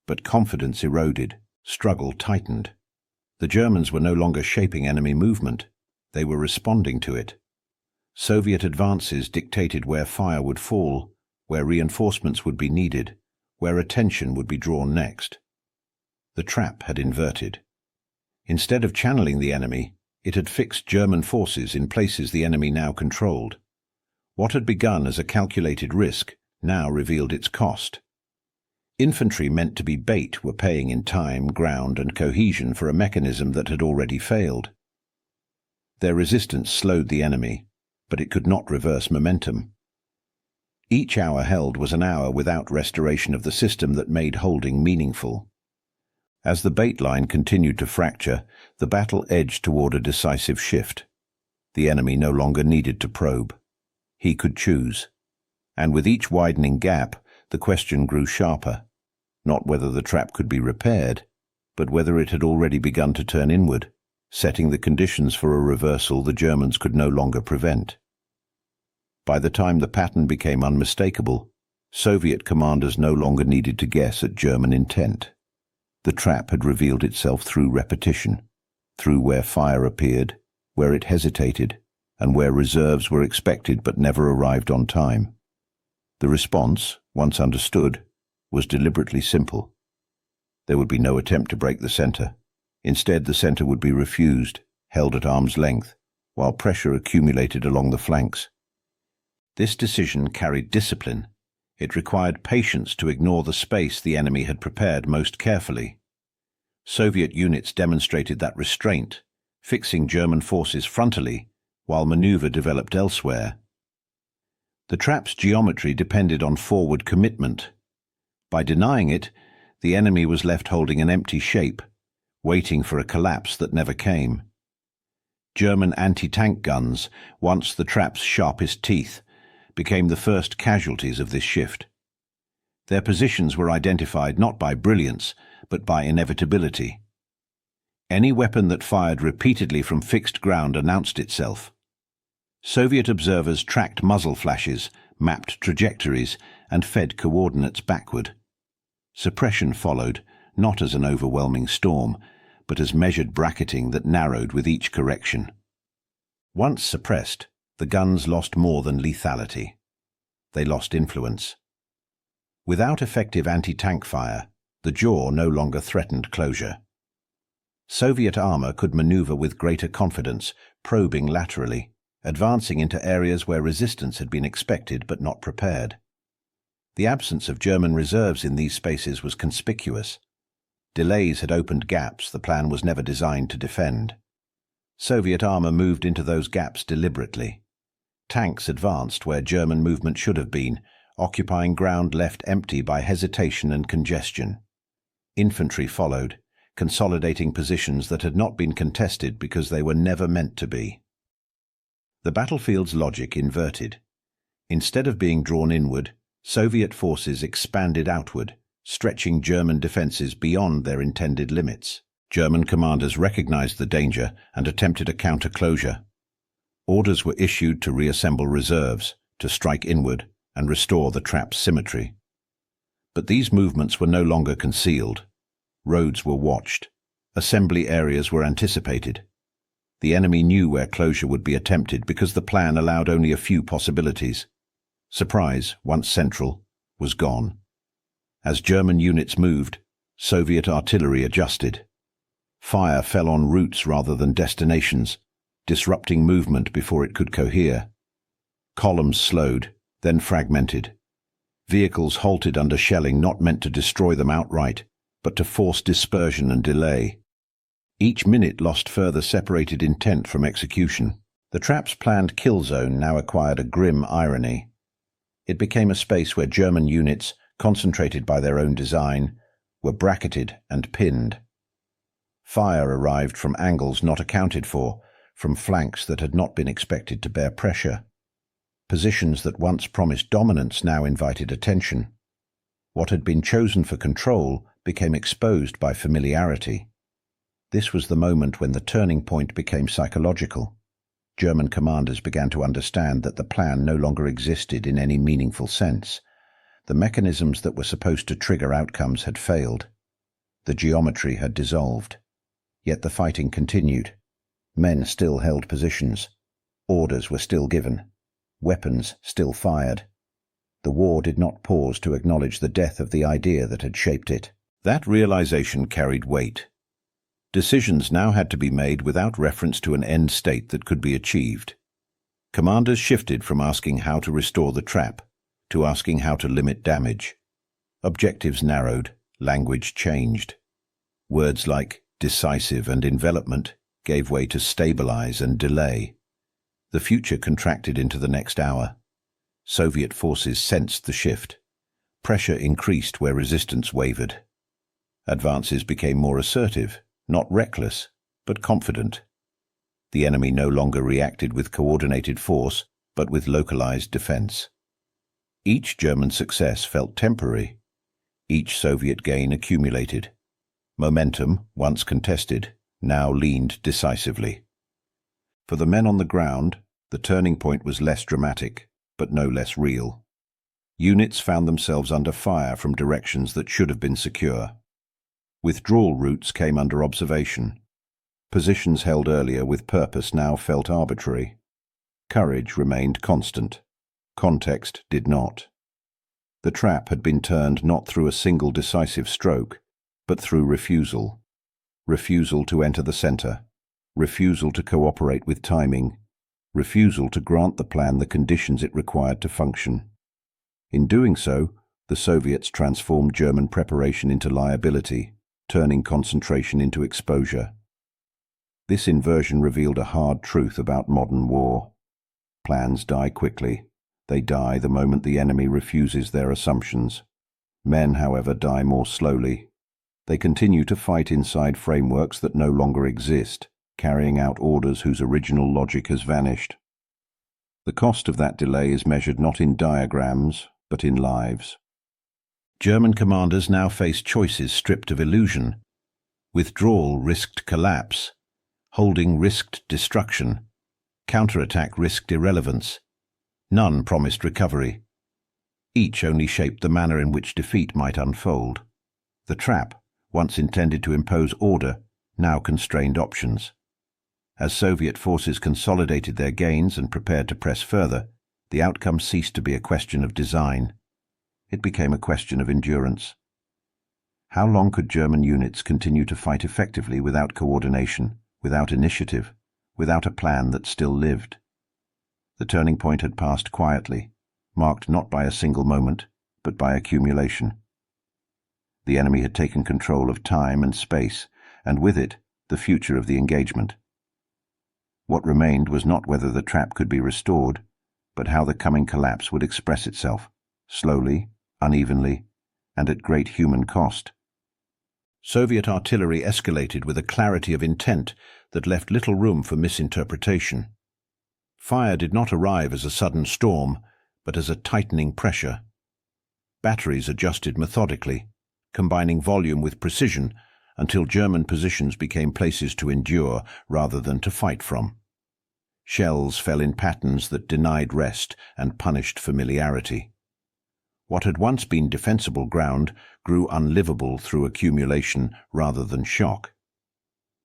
but confidence eroded, struggle tightened. The Germans were no longer shaping enemy movement, they were responding to it. Soviet advances dictated where fire would fall, where reinforcements would be needed, where attention would be drawn next. The trap had inverted. Instead of channeling the enemy, it had fixed German forces in places the enemy now controlled. What had begun as a calculated risk now revealed its cost. Infantry meant to be bait were paying in time, ground, and cohesion for a mechanism that had already failed. Their resistance slowed the enemy, but it could not reverse momentum. Each hour held was an hour without restoration of the system that made holding meaningful. As the bait line continued to fracture, the battle edged toward a decisive shift. The enemy no longer needed to probe. He could choose. And with each widening gap, the question grew sharper. Not whether the trap could be repaired, but whether it had already begun to turn inward, setting the conditions for a reversal the Germans could no longer prevent. By the time the pattern became unmistakable, Soviet commanders no longer needed to guess at German intent. The trap had revealed itself through repetition, through where fire appeared, where it hesitated, and where reserves were expected but never arrived on time. The response, once understood, was deliberately simple. There would be no attempt to break the center. Instead, the center would be refused, held at arm's length, while pressure accumulated along the flanks. This decision carried discipline. It required patience to ignore the space the enemy had prepared most carefully. Soviet units demonstrated that restraint, fixing German forces frontally, while maneuver developed elsewhere. The trap's geometry depended on forward commitment. By denying it, the enemy was left holding an empty shape, waiting for a collapse that never came. German anti-tank guns, once the trap's sharpest teeth, became the first casualties of this shift. Their positions were identified not by brilliance, but by inevitability. Any weapon that fired repeatedly from fixed ground announced itself. Soviet observers tracked muzzle flashes, mapped trajectories, and fed coordinates backward. Suppression followed, not as an overwhelming storm, but as measured bracketing that narrowed with each correction. Once suppressed, the guns lost more than lethality. They lost influence. Without effective anti-tank fire, the jaw no longer threatened closure. Soviet armor could maneuver with greater confidence, probing laterally, advancing into areas where resistance had been expected but not prepared. The absence of German reserves in these spaces was conspicuous. Delays had opened gaps the plan was never designed to defend. Soviet armor moved into those gaps deliberately. Tanks advanced where German movement should have been, occupying ground left empty by hesitation and congestion. Infantry followed, consolidating positions that had not been contested because they were never meant to be. The battlefield's logic inverted. Instead of being drawn inward, Soviet forces expanded outward, stretching German defenses beyond their intended limits. German commanders recognized the danger and attempted a counter-closure. Orders were issued to reassemble reserves, to strike inward, and restore the trap's symmetry. But these movements were no longer concealed. Roads were watched. Assembly areas were anticipated. The enemy knew where closure would be attempted because the plan allowed only a few possibilities. Surprise, once central, was gone. As German units moved, Soviet artillery adjusted. Fire fell on routes rather than destinations, disrupting movement before it could cohere. Columns slowed, then fragmented. Vehicles halted under shelling not meant to destroy them outright, but to force dispersion and delay. Each minute lost further separated intent from execution. The trap's planned kill zone now acquired a grim irony. It became a space where German units, concentrated by their own design, were bracketed and pinned. Fire arrived from angles not accounted for, from flanks that had not been expected to bear pressure. Positions that once promised dominance now invited attention. What had been chosen for control became exposed by familiarity. This was the moment when the turning point became psychological. German commanders began to understand that the plan no longer existed in any meaningful sense. The mechanisms that were supposed to trigger outcomes had failed. The geometry had dissolved. Yet the fighting continued. Men still held positions. Orders were still given. Weapons still fired. The war did not pause to acknowledge the death of the idea that had shaped it. That realization carried weight. Decisions now had to be made without reference to an end state that could be achieved. Commanders shifted from asking how to restore the trap to asking how to limit damage. Objectives narrowed, language changed. Words like decisive and envelopment gave way to stabilize and delay. The future contracted into the next hour. Soviet forces sensed the shift. Pressure increased where resistance wavered. Advances became more assertive, not reckless, but confident. The enemy no longer reacted with coordinated force, but with localized defense. Each German success felt temporary. Each Soviet gain accumulated. Momentum, once contested, now leaned decisively. For the men on the ground, the turning point was less dramatic, but no less real. Units found themselves under fire from directions that should have been secure. Withdrawal routes came under observation. Positions held earlier with purpose now felt arbitrary. Courage remained constant. Context did not. The trap had been turned not through a single decisive stroke, but through refusal. Refusal to enter the center. Refusal to cooperate with timing. Refusal to grant the plan the conditions it required to function. In doing so, the Soviets transformed German preparation into liability, turning concentration into exposure. This inversion revealed a hard truth about modern war. Plans die quickly. They die the moment the enemy refuses their assumptions. Men, however, die more slowly. They continue to fight inside frameworks that no longer exist, carrying out orders whose original logic has vanished. The cost of that delay is measured not in diagrams, but in lives. German commanders now faced choices stripped of illusion. Withdrawal risked collapse. Holding risked destruction. Counterattack risked irrelevance. None promised recovery. Each only shaped the manner in which defeat might unfold. The trap, once intended to impose order, now constrained options. As Soviet forces consolidated their gains and prepared to press further, the outcome ceased to be a question of design. It became a question of endurance. How long could German units continue to fight effectively without coordination, without initiative, without a plan that still lived? The turning point had passed quietly, marked not by a single moment, but by accumulation. The enemy had taken control of time and space, and with it, the future of the engagement. What remained was not whether the trap could be restored, but how the coming collapse would express itself, slowly, unevenly, and at great human cost. Soviet artillery escalated with a clarity of intent that left little room for misinterpretation. Fire did not arrive as a sudden storm, but as a tightening pressure. Batteries adjusted methodically, combining volume with precision until German positions became places to endure rather than to fight from. Shells fell in patterns that denied rest and punished familiarity. What had once been defensible ground grew unlivable through accumulation rather than shock.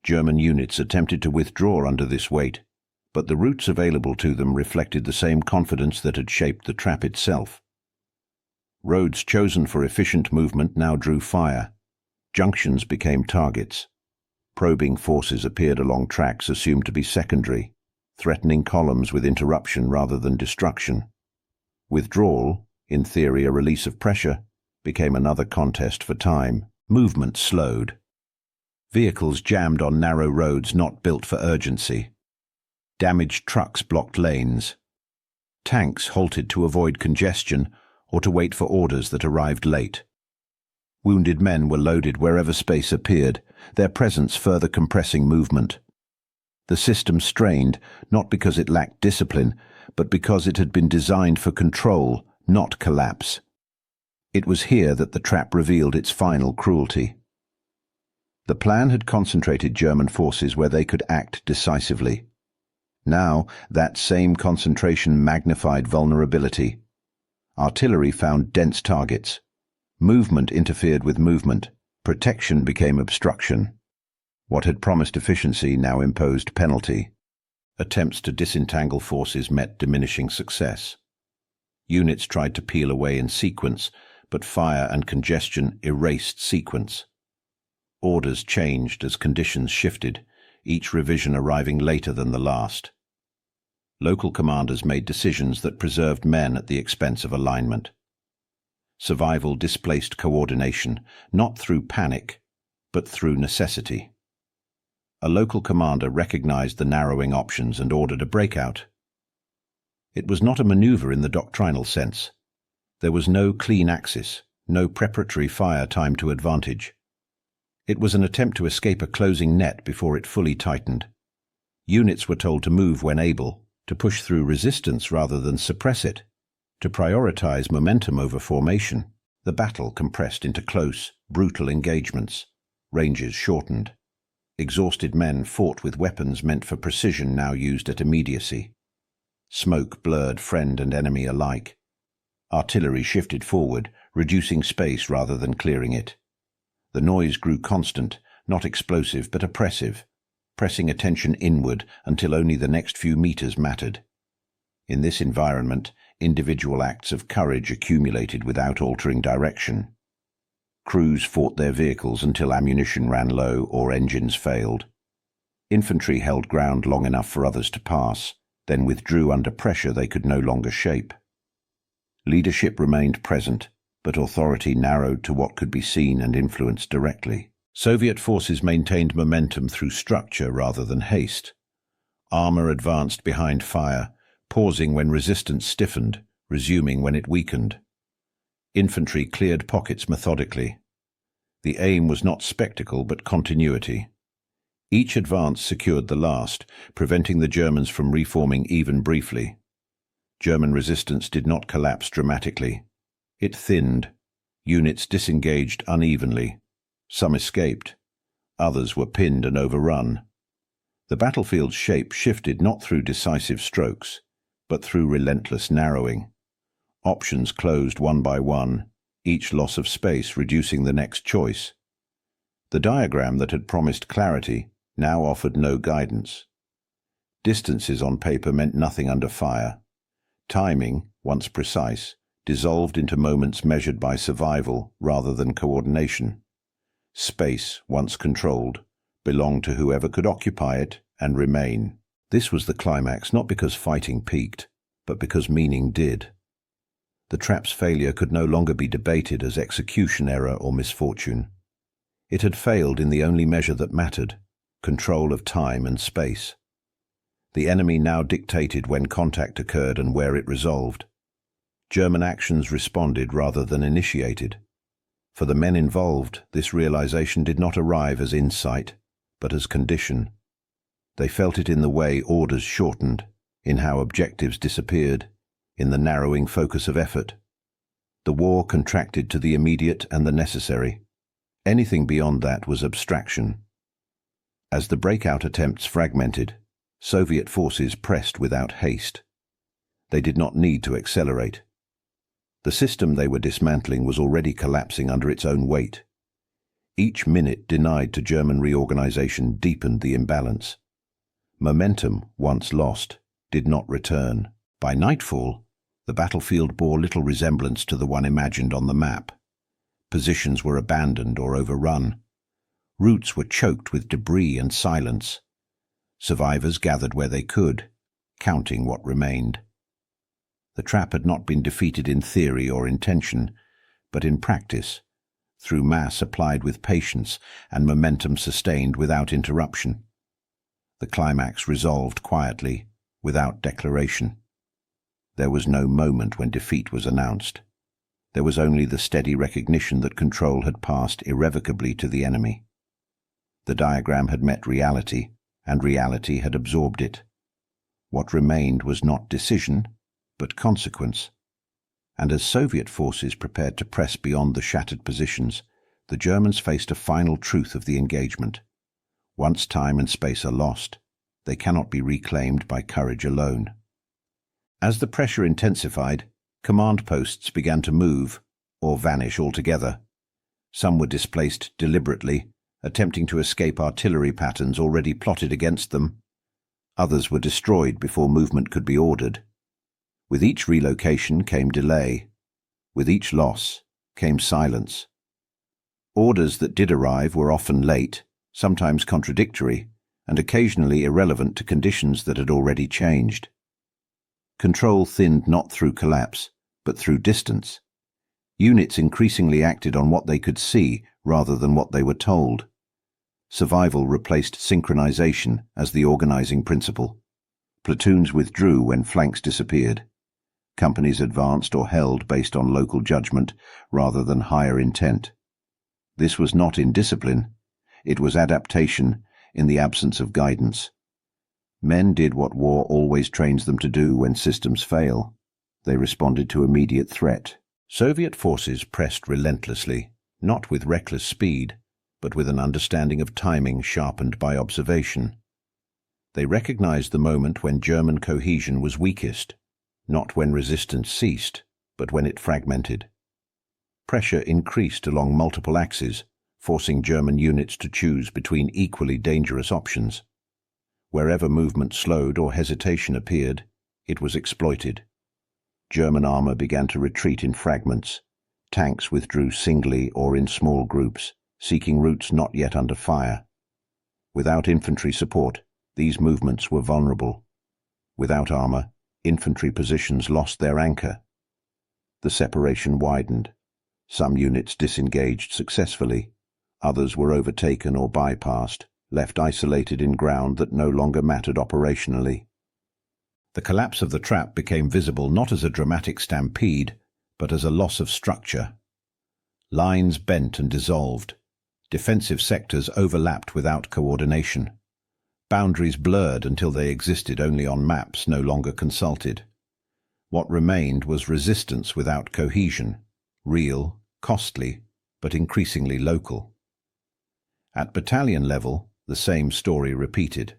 German units attempted to withdraw under this weight, but the routes available to them reflected the same confidence that had shaped the trap itself. Roads chosen for efficient movement now drew fire. Junctions became targets. Probing forces appeared along tracks assumed to be secondary, threatening columns with interruption rather than destruction. Withdrawal, in theory a release of pressure, became another contest for time. Movement slowed. Vehicles jammed on narrow roads not built for urgency. Damaged trucks blocked lanes. Tanks halted to avoid congestion or to wait for orders that arrived late. Wounded men were loaded wherever space appeared, their presence further compressing movement. The system strained, not because it lacked discipline, but because it had been designed for control, not collapse. It was here that the trap revealed its final cruelty. The plan had concentrated German forces where they could act decisively. Now, that same concentration magnified vulnerability. Artillery found dense targets. Movement interfered with movement. Protection became obstruction. What had promised efficiency now imposed penalty. Attempts to disentangle forces met diminishing success. Units tried to peel away in sequence, but fire and congestion erased sequence. Orders changed as conditions shifted, each revision arriving later than the last. Local commanders made decisions that preserved men at the expense of alignment. Survival displaced coordination, not through panic, but through necessity. A local commander recognized the narrowing options and ordered a breakout. It was not a maneuver in the doctrinal sense. There was no clean axis, no preparatory fire timed to advantage. It was an attempt to escape a closing net before it fully tightened. Units were told to move when able, to push through resistance rather than suppress it, to prioritize momentum over formation. The battle compressed into close, brutal engagements. Ranges shortened. Exhausted men fought with weapons meant for precision now used at immediacy. Smoke blurred friend and enemy alike. Artillery shifted forward, reducing space rather than clearing it. The noise grew constant, not explosive but oppressive, pressing attention inward until only the next few meters mattered. In this environment, individual acts of courage accumulated without altering direction. Crews fought their vehicles until ammunition ran low or engines failed. Infantry held ground long enough for others to pass, then withdrew under pressure they could no longer shape. Leadership remained present, but authority narrowed to what could be seen and influenced directly. Soviet forces maintained momentum through structure rather than haste. Armor advanced behind fire, pausing when resistance stiffened, resuming when it weakened. Infantry cleared pockets methodically. The aim was not spectacle but continuity. Each advance secured the last, preventing the Germans from reforming even briefly. German resistance did not collapse dramatically. It thinned. Units disengaged unevenly. Some escaped. Others were pinned and overrun. The battlefield's shape shifted not through decisive strokes, but through relentless narrowing. Options closed one by one, each loss of space reducing the next choice. The diagram that had promised clarity now offered no guidance. Distances on paper meant nothing under fire. Timing, once precise, dissolved into moments measured by survival rather than coordination. Space, once controlled, belonged to whoever could occupy it and remain. This was the climax not because fighting peaked, but because meaning did. The trap's failure could no longer be debated as execution error or misfortune. It had failed in the only measure that mattered, control of time and space. The enemy now dictated when contact occurred and where it resolved. German actions responded rather than initiated. For the men involved, this realization did not arrive as insight, but as condition. They felt it in the way orders shortened, in how objectives disappeared, in the narrowing focus of effort. The war contracted to the immediate and the necessary. Anything beyond that was abstraction. As the breakout attempts fragmented, Soviet forces pressed without haste. They did not need to accelerate. The system they were dismantling was already collapsing under its own weight. Each minute denied to German reorganization deepened the imbalance. Momentum, once lost, did not return. By nightfall, the battlefield bore little resemblance to the one imagined on the map. Positions were abandoned or overrun. Routes were choked with debris and silence. Survivors gathered where they could, counting what remained. The trap had not been defeated in theory or intention, but in practice, through mass applied with patience and momentum sustained without interruption. The climax resolved quietly, without declaration. There was no moment when defeat was announced. There was only the steady recognition that control had passed irrevocably to the enemy. The diagram had met reality, and reality had absorbed it. What remained was not decision, but consequence. And as Soviet forces prepared to press beyond the shattered positions, the Germans faced a final truth of the engagement. Once time and space are lost, They cannot be reclaimed by courage alone. As the pressure intensified, command posts began to move or vanish altogether. Some were displaced deliberately, attempting to escape artillery patterns already plotted against them. Others were destroyed before movement could be ordered. With each relocation came delay. With each loss came silence. Orders that did arrive were often late, sometimes contradictory, and occasionally irrelevant to conditions that had already changed. Control thinned not through collapse, but through distance. Units increasingly acted on what they could see rather than what they were told. Survival replaced synchronization as the organizing principle. Platoons withdrew when flanks disappeared. Companies advanced or held based on local judgment rather than higher intent. This was not indiscipline. It was adaptation in the absence of guidance. Men did what war always trains them to do when systems fail. They responded to immediate threat. Soviet forces pressed relentlessly, not with reckless speed, but with an understanding of timing sharpened by observation. They recognized the moment when German cohesion was weakest, not when resistance ceased, but when it fragmented. Pressure increased along multiple axes, forcing German units to choose between equally dangerous options. Wherever movement slowed or hesitation appeared, it was exploited. German armor began to retreat in fragments. Tanks withdrew singly or in small groups, seeking routes not yet under fire. Without infantry support, these movements were vulnerable. Without armor, infantry positions lost their anchor. The separation widened. Some units disengaged successfully. Others were overtaken or bypassed, left isolated in ground that no longer mattered operationally. The collapse of the trap became visible not as a dramatic stampede, but as a loss of structure. Lines bent and dissolved. Defensive sectors overlapped without coordination. Boundaries blurred until they existed only on maps no longer consulted. What remained was resistance without cohesion, real, costly, but increasingly local. At battalion level, the same story repeated.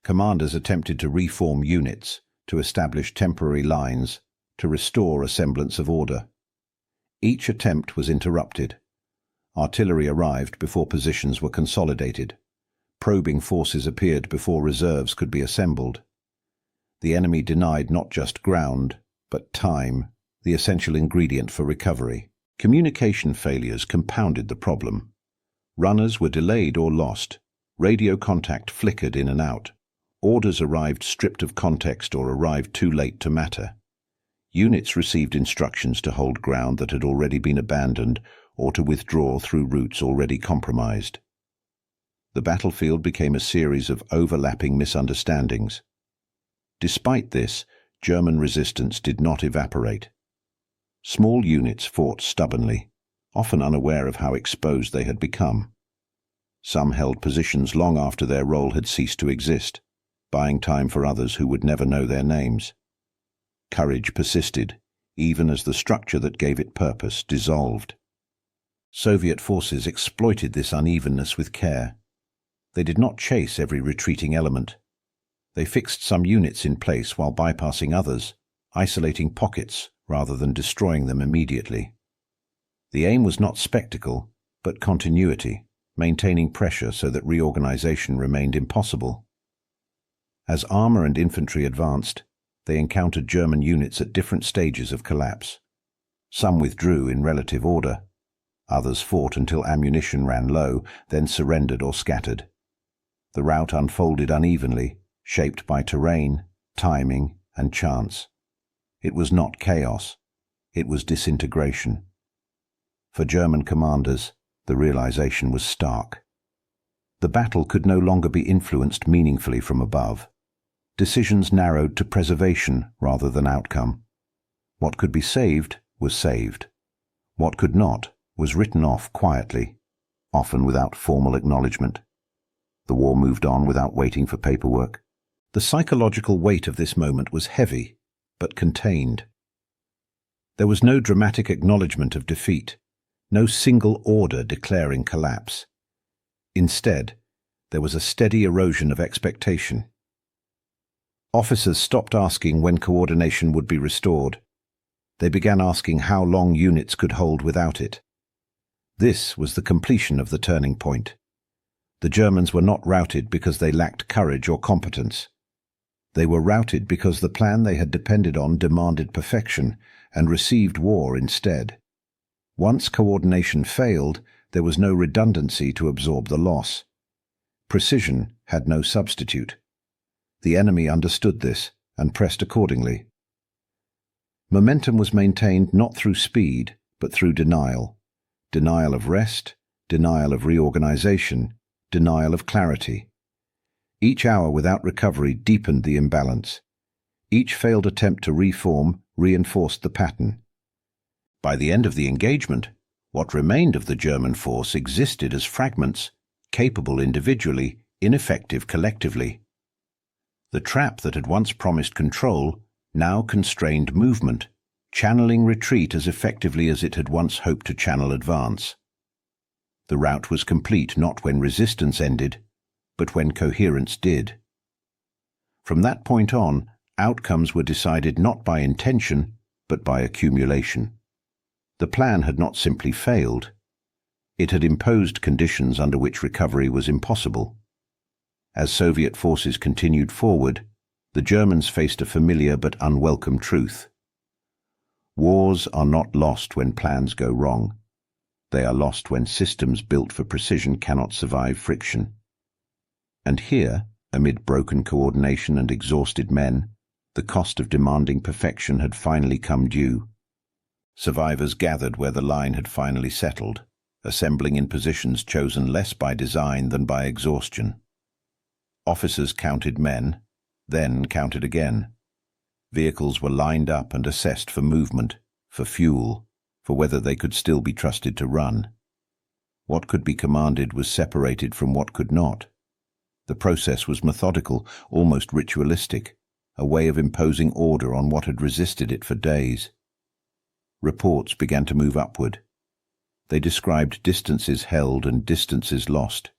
Commanders attempted to reform units, to establish temporary lines, to restore a semblance of order. Each attempt was interrupted. Artillery arrived before positions were consolidated. Probing forces appeared before reserves could be assembled. The enemy denied not just ground, but time, the essential ingredient for recovery. Communication failures compounded the problem. Runners were delayed or lost. Radio contact flickered in and out. Orders arrived stripped of context or arrived too late to matter. Units received instructions to hold ground that had already been abandoned or to withdraw through routes already compromised. The battlefield became a series of overlapping misunderstandings. Despite this, German resistance did not evaporate. Small units fought stubbornly, often unaware of how exposed they had become. Some held positions long after their role had ceased to exist, buying time for others who would never know their names. Courage persisted, even as the structure that gave it purpose dissolved. Soviet forces exploited this unevenness with care. They did not chase every retreating element. They fixed some units in place while bypassing others, isolating pockets rather than destroying them immediately. The aim was not spectacle, but continuity, maintaining pressure so that reorganization remained impossible. As armor and infantry advanced, they encountered German units at different stages of collapse. Some withdrew in relative order. Others fought until ammunition ran low, then surrendered or scattered. The rout unfolded unevenly, shaped by terrain, timing, and chance. It was not chaos. It was disintegration. For German commanders, the realization was stark. The battle could no longer be influenced meaningfully from above. Decisions narrowed to preservation rather than outcome. What could be saved was saved. What could not was written off quietly, often without formal acknowledgement. The war moved on without waiting for paperwork. The psychological weight of this moment was heavy, but contained. There was no dramatic acknowledgement of defeat, no single order declaring collapse. Instead, there was a steady erosion of expectation, Officers stopped asking when coordination would be restored. They began asking how long units could hold without it. This was the completion of the turning point. The Germans were not routed because they lacked courage or competence. They were routed because the plan they had depended on demanded perfection and received war instead. Once coordination failed, there was no redundancy to absorb the loss. Precision had no substitute. The enemy understood this and pressed accordingly. Momentum was maintained not through speed, but through denial. Denial of rest, denial of reorganization, denial of clarity. Each hour without recovery deepened the imbalance. Each failed attempt to reform reinforced the pattern. By the end of the engagement, what remained of the German force existed as fragments, capable individually, ineffective collectively. The trap that had once promised control now constrained movement, channeling retreat as effectively as it had once hoped to channel advance. The rout was complete not when resistance ended, but when coherence did. From that point on, outcomes were decided not by intention, but by accumulation. The plan had not simply failed. It had imposed conditions under which recovery was impossible. As Soviet forces continued forward, the Germans faced a familiar but unwelcome truth. Wars are not lost when plans go wrong. They are lost when systems built for precision cannot survive friction. And here, amid broken coordination and exhausted men, the cost of demanding perfection had finally come due. Survivors gathered where the line had finally settled, assembling in positions chosen less by design than by exhaustion. Officers counted men, then counted again. Vehicles were lined up and assessed for movement, for fuel, for whether they could still be trusted to run. What could be commanded was separated from what could not. The process was methodical, almost ritualistic, a way of imposing order on what had resisted it for days. Reports began to move upward. They described distances held and distances lost.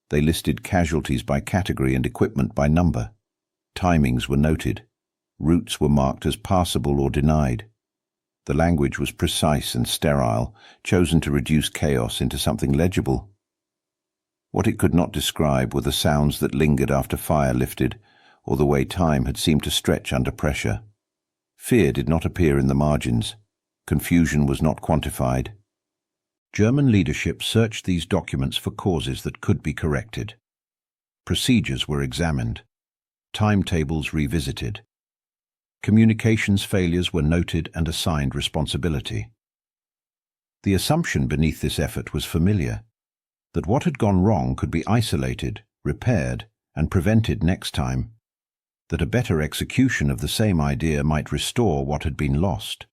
They listed casualties by category and equipment by number. Timings were noted. Routes were marked as passable or denied. The language was precise and sterile, chosen to reduce chaos into something legible. What it could not describe were the sounds that lingered after fire lifted, or the way time had seemed to stretch under pressure. Fear did not appear in the margins. Confusion was not quantified. German leadership searched these documents for causes that could be corrected. Procedures were examined. Timetables revisited. Communications failures were noted and assigned responsibility. The assumption beneath this effort was familiar, that what had gone wrong could be isolated, repaired, and prevented next time, that a better execution of the same idea might restore what had been lost.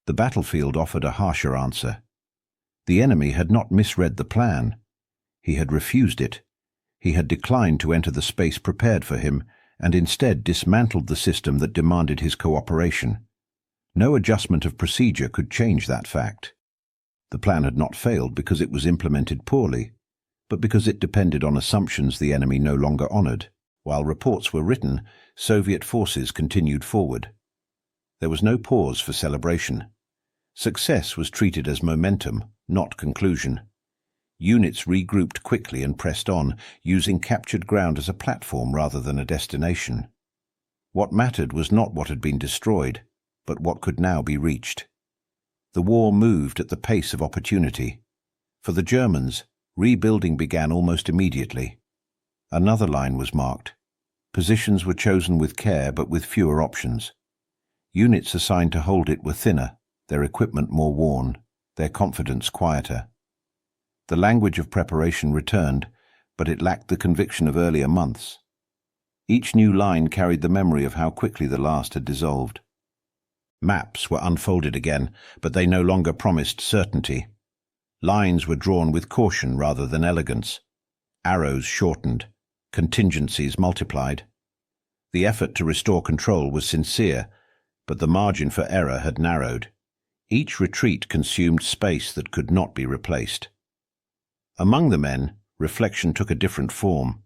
The battlefield offered a harsher answer. The enemy had not misread the plan. He had refused it. He had declined to enter the space prepared for him, and instead dismantled the system that demanded his cooperation. No adjustment of procedure could change that fact. The plan had not failed because it was implemented poorly, but because it depended on assumptions the enemy no longer honored. While reports were written, Soviet forces continued forward. There was no pause for celebration. Success was treated as momentum, not conclusion. Units regrouped quickly and pressed on, using captured ground as a platform rather than a destination. What mattered was not what had been destroyed, but what could now be reached. The war moved at the pace of opportunity. For the Germans, rebuilding began almost immediately. Another line was marked. Positions were chosen with care but with fewer options. Units assigned to hold it were thinner, their equipment more worn, their confidence quieter. The language of preparation returned, but it lacked the conviction of earlier months. Each new line carried the memory of how quickly the last had dissolved. Maps were unfolded again, but they no longer promised certainty. Lines were drawn with caution rather than elegance. Arrows shortened, contingencies multiplied. The effort to restore control was sincere, but the margin for error had narrowed. Each retreat consumed space that could not be replaced. Among the men, reflection took a different form.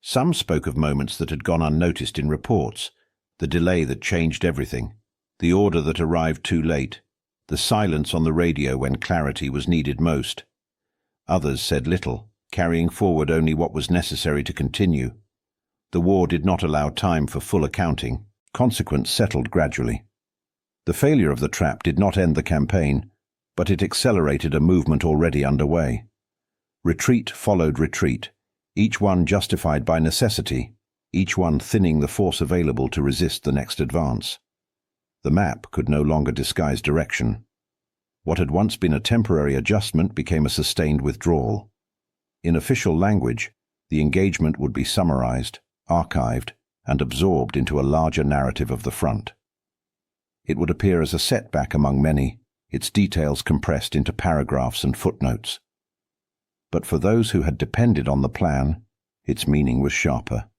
Some spoke of moments that had gone unnoticed in reports, the delay that changed everything, the order that arrived too late, the silence on the radio when clarity was needed most. Others said little, carrying forward only what was necessary to continue. The war did not allow time for full accounting. Consequence settled gradually. The failure of the trap did not end the campaign, but it accelerated a movement already underway. Retreat followed retreat, each one justified by necessity, each one thinning the force available to resist the next advance. The map could no longer disguise direction. What had once been a temporary adjustment became a sustained withdrawal. In official language, the engagement would be summarized, archived, and absorbed into a larger narrative of the front. It would appear as a setback among many, its details compressed into paragraphs and footnotes. But for those who had depended on the plan, its meaning was sharper.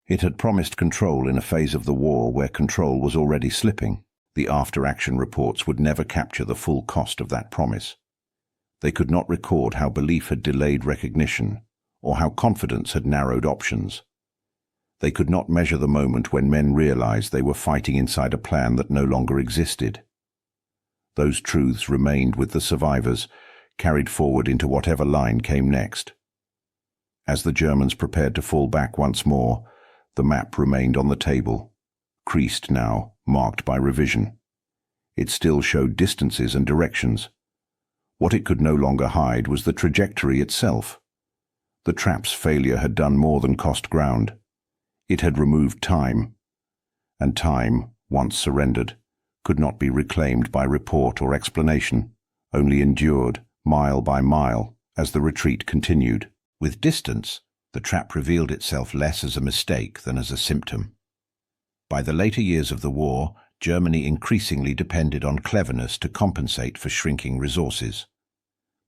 It had promised control in a phase of the war where control was already slipping. The after-action reports would never capture the full cost of that promise. They could not record how belief had delayed recognition, or how confidence had narrowed options. They could not measure the moment when men realized they were fighting inside a plan that no longer existed. Those truths remained with the survivors, carried forward into whatever line came next. As the Germans prepared to fall back once more, the map remained on the table, creased now, marked by revision. It still showed distances and directions. What it could no longer hide was the trajectory itself. The trap's failure had done more than cost ground. It had removed time, and time, once surrendered, could not be reclaimed by report or explanation, only endured, mile by mile, as the retreat continued. With distance, the trap revealed itself less as a mistake than as a symptom. By the later years of the war, Germany increasingly depended on cleverness to compensate for shrinking resources.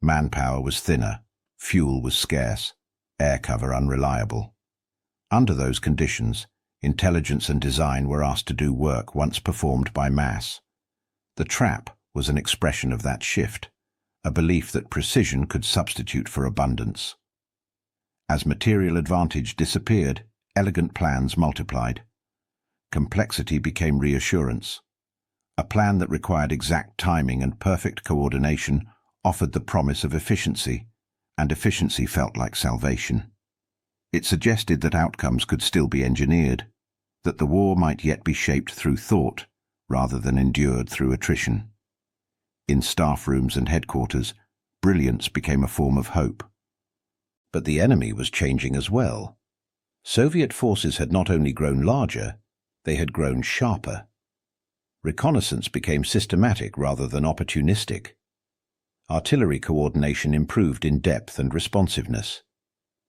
Manpower was thinner, fuel was scarce, air cover unreliable. Under those conditions, intelligence and design were asked to do work once performed by mass. The trap was an expression of that shift, a belief that precision could substitute for abundance. As material advantage disappeared, elegant plans multiplied. Complexity became reassurance. A plan that required exact timing and perfect coordination offered the promise of efficiency, and efficiency felt like salvation. It suggested that outcomes could still be engineered, that the war might yet be shaped through thought rather than endured through attrition. In staff rooms and headquarters, brilliance became a form of hope. But the enemy was changing as well. Soviet forces had not only grown larger, they had grown sharper. Reconnaissance became systematic rather than opportunistic. Artillery coordination improved in depth and responsiveness.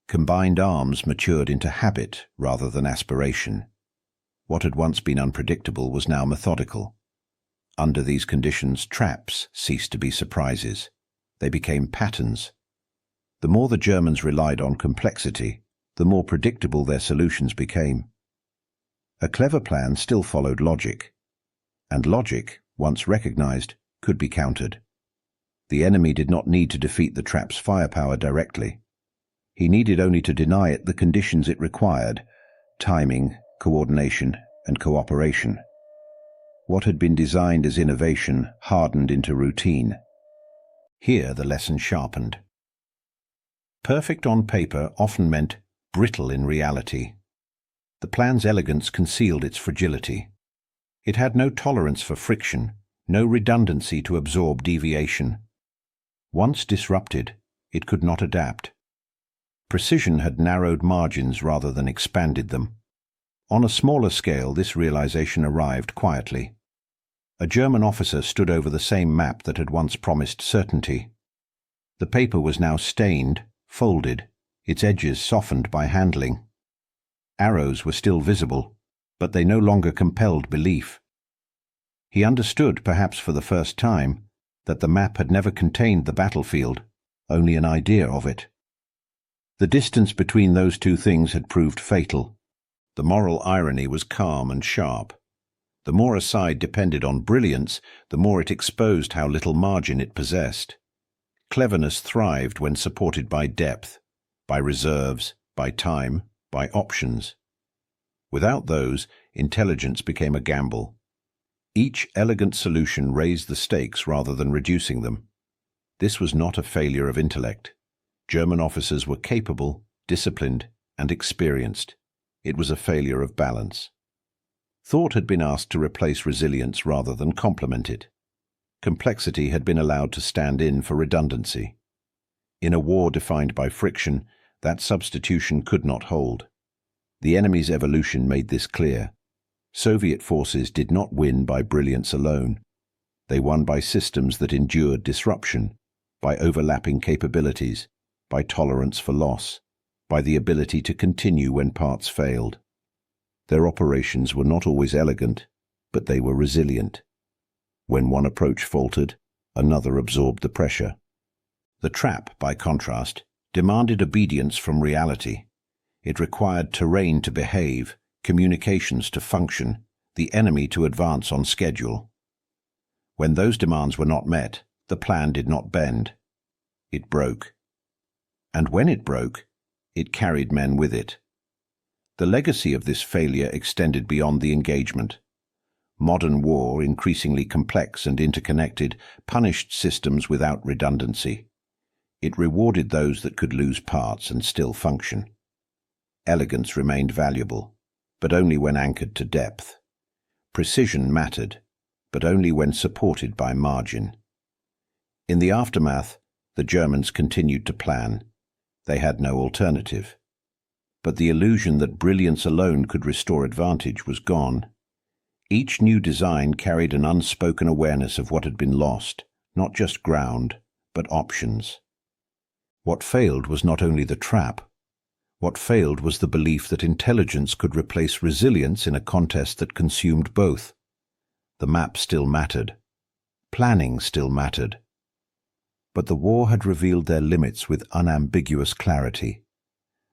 Combined arms matured into habit rather than aspiration. What had once been unpredictable was now methodical. Under these conditions, traps ceased to be surprises. They became patterns. The more the Germans relied on complexity, the more predictable their solutions became. A clever plan still followed logic, and logic, once recognized, could be countered. The enemy did not need to defeat the trap's firepower directly. He needed only to deny it the conditions it required: timing, coordination, and cooperation. What had been designed as innovation hardened into routine. Here the lesson sharpened. Perfect on paper often meant brittle in reality. The plan's elegance concealed its fragility. It had no tolerance for friction, no redundancy to absorb deviation. Once disrupted, it could not adapt. Precision had narrowed margins rather than expanded them. On a smaller scale, this realization arrived quietly. A German officer stood over the same map that had once promised certainty. The paper was now stained, folded, its edges softened by handling. Arrows were still visible, but they no longer compelled belief. He understood, perhaps for the first time, that the map had never contained the battlefield, only an idea of it. The distance between those two things had proved fatal. The moral irony was calm and sharp. The more a side depended on brilliance, the more it exposed how little margin it possessed. Cleverness thrived when supported by depth, by reserves, by time, by options. Without those, intelligence became a gamble. Each elegant solution raised the stakes rather than reducing them. This was not a failure of intellect. German officers were capable, disciplined, and experienced. It was a failure of balance. Thought had been asked to replace resilience rather than complement it. Complexity had been allowed to stand in for redundancy. In a war defined by friction, that substitution could not hold. The enemy's evolution made this clear. Soviet forces did not win by brilliance alone. They won by systems that endured disruption, by overlapping capabilities, by tolerance for loss, by the ability to continue when parts failed. Their operations were not always elegant, but they were resilient. When one approach faltered, another absorbed the pressure. The trap, by contrast, demanded obedience from reality. It required terrain to behave, communications to function, the enemy to advance on schedule. When those demands were not met, the plan did not bend. It broke. And when it broke, it carried men with it. The legacy of this failure extended beyond the engagement. Modern war, increasingly complex and interconnected, punished systems without redundancy. It rewarded those that could lose parts and still function. Elegance remained valuable, but only when anchored to depth. Precision mattered, but only when supported by margin. In the aftermath, the Germans continued to plan. They had no alternative. But the illusion that brilliance alone could restore advantage was gone. Each new design carried an unspoken awareness of what had been lost, not just ground, but options. What failed was not only the trap. What failed was the belief that intelligence could replace resilience in a contest that consumed both. The map still mattered. Planning still mattered. But the war had revealed their limits with unambiguous clarity.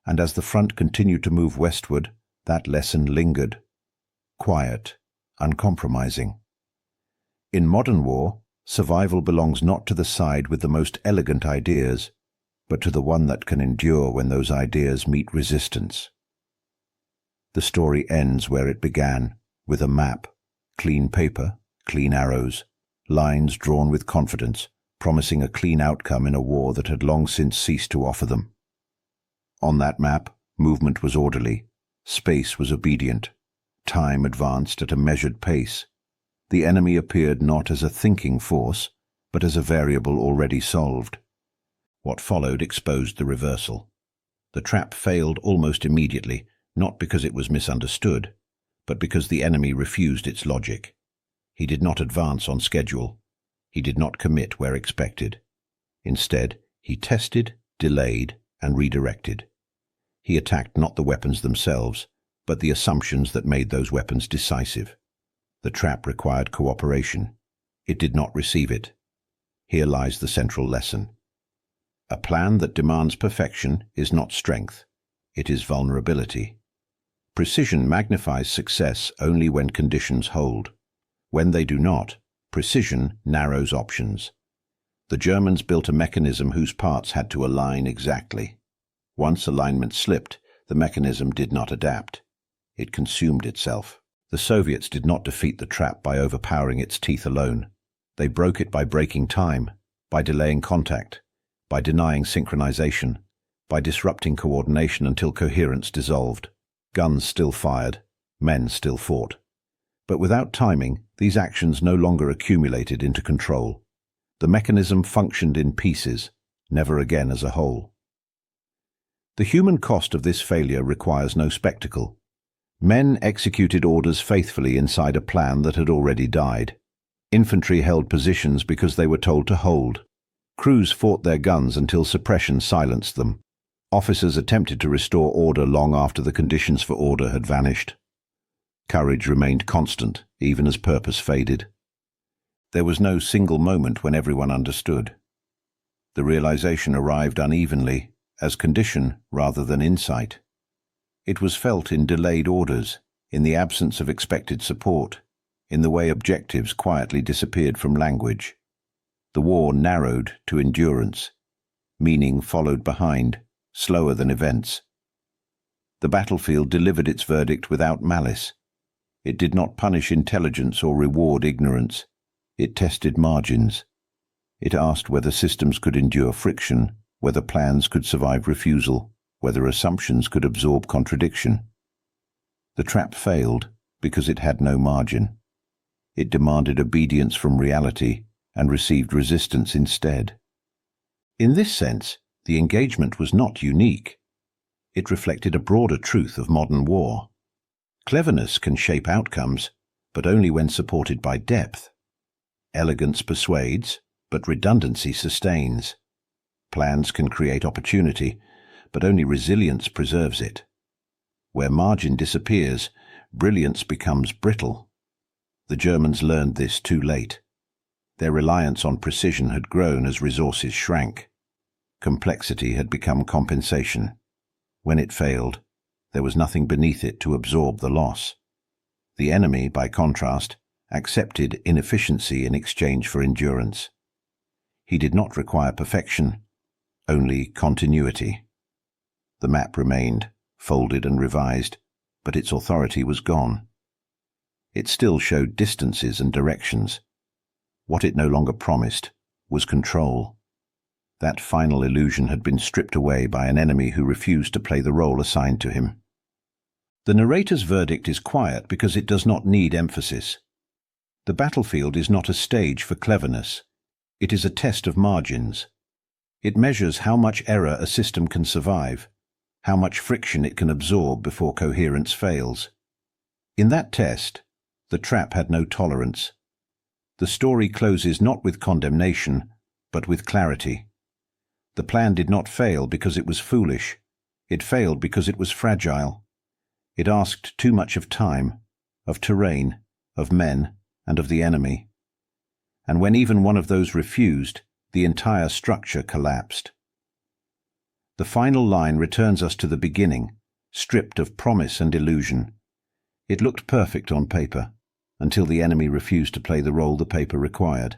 And as the front continued to move westward, that lesson lingered. Quiet, uncompromising. In modern war, survival belongs not to the side with the most elegant ideas, but to the one that can endure when those ideas meet resistance. The story ends where it began, with a map, clean paper, clean arrows, lines drawn with confidence, promising a clean outcome in a war that had long since ceased to offer them. On that map, movement was orderly, space was obedient, time advanced at a measured pace. The enemy appeared not as a thinking force, but as a variable already solved. What followed exposed the reversal. The trap failed almost immediately, not because it was misunderstood, but because the enemy refused its logic. He did not advance on schedule. He did not commit where expected. Instead, he tested, delayed, and redirected. He attacked not the weapons themselves, but the assumptions that made those weapons decisive. The trap required cooperation. It did not receive it. Here lies the central lesson. A plan that demands perfection is not strength. It is vulnerability. Precision magnifies success only when conditions hold. When they do not, precision narrows options. The Germans built a mechanism whose parts had to align exactly. Once alignment slipped, the mechanism did not adapt. It consumed itself. The Soviets did not defeat the trap by overpowering its teeth alone. They broke it by breaking time, by delaying contact, by denying synchronization, by disrupting coordination until coherence dissolved. Guns still fired, men still fought. But without timing, these actions no longer accumulated into control. The mechanism functioned in pieces, never again as a whole. The human cost of this failure requires no spectacle. Men executed orders faithfully inside a plan that had already died. Infantry held positions because they were told to hold. Crews fought their guns until suppression silenced them. Officers attempted to restore order long after the conditions for order had vanished. Courage remained constant, even as purpose faded. There was no single moment when everyone understood. The realization arrived unevenly, as condition rather than insight. It was felt in delayed orders, in the absence of expected support, in the way objectives quietly disappeared from language. The war narrowed to endurance. Meaning followed behind, slower than events. The battlefield delivered its verdict without malice. It did not punish intelligence or reward ignorance. It tested margins. It asked whether systems could endure friction, whether plans could survive refusal, whether assumptions could absorb contradiction. The trap failed because it had no margin. It demanded obedience from reality and received resistance instead. In this sense, the engagement was not unique. It reflected a broader truth of modern war. Cleverness can shape outcomes, but only when supported by depth. Elegance persuades, but redundancy sustains. Plans can create opportunity, but only resilience preserves it. Where margin disappears, brilliance becomes brittle. The Germans learned this too late. Their reliance on precision had grown as resources shrank. Complexity had become compensation. When it failed, there was nothing beneath it to absorb the loss. The enemy, by contrast, accepted inefficiency in exchange for endurance. He did not require perfection, only continuity. The map remained, folded and revised, but its authority was gone. It still showed distances and directions. What it no longer promised was control. That final illusion had been stripped away by an enemy who refused to play the role assigned to him. The narrator's verdict is quiet because it does not need emphasis. The battlefield is not a stage for cleverness. It is a test of margins. It measures how much error a system can survive, how much friction it can absorb before coherence fails. In that test, the trap had no tolerance. The story closes not with condemnation, but with clarity. The plan did not fail because it was foolish. It failed because it was fragile. It asked too much of time, of terrain, of men, and of the enemy. And when even one of those refused, the entire structure collapsed. The final line returns us to the beginning, stripped of promise and illusion. It looked perfect on paper, until the enemy refused to play the role the paper required.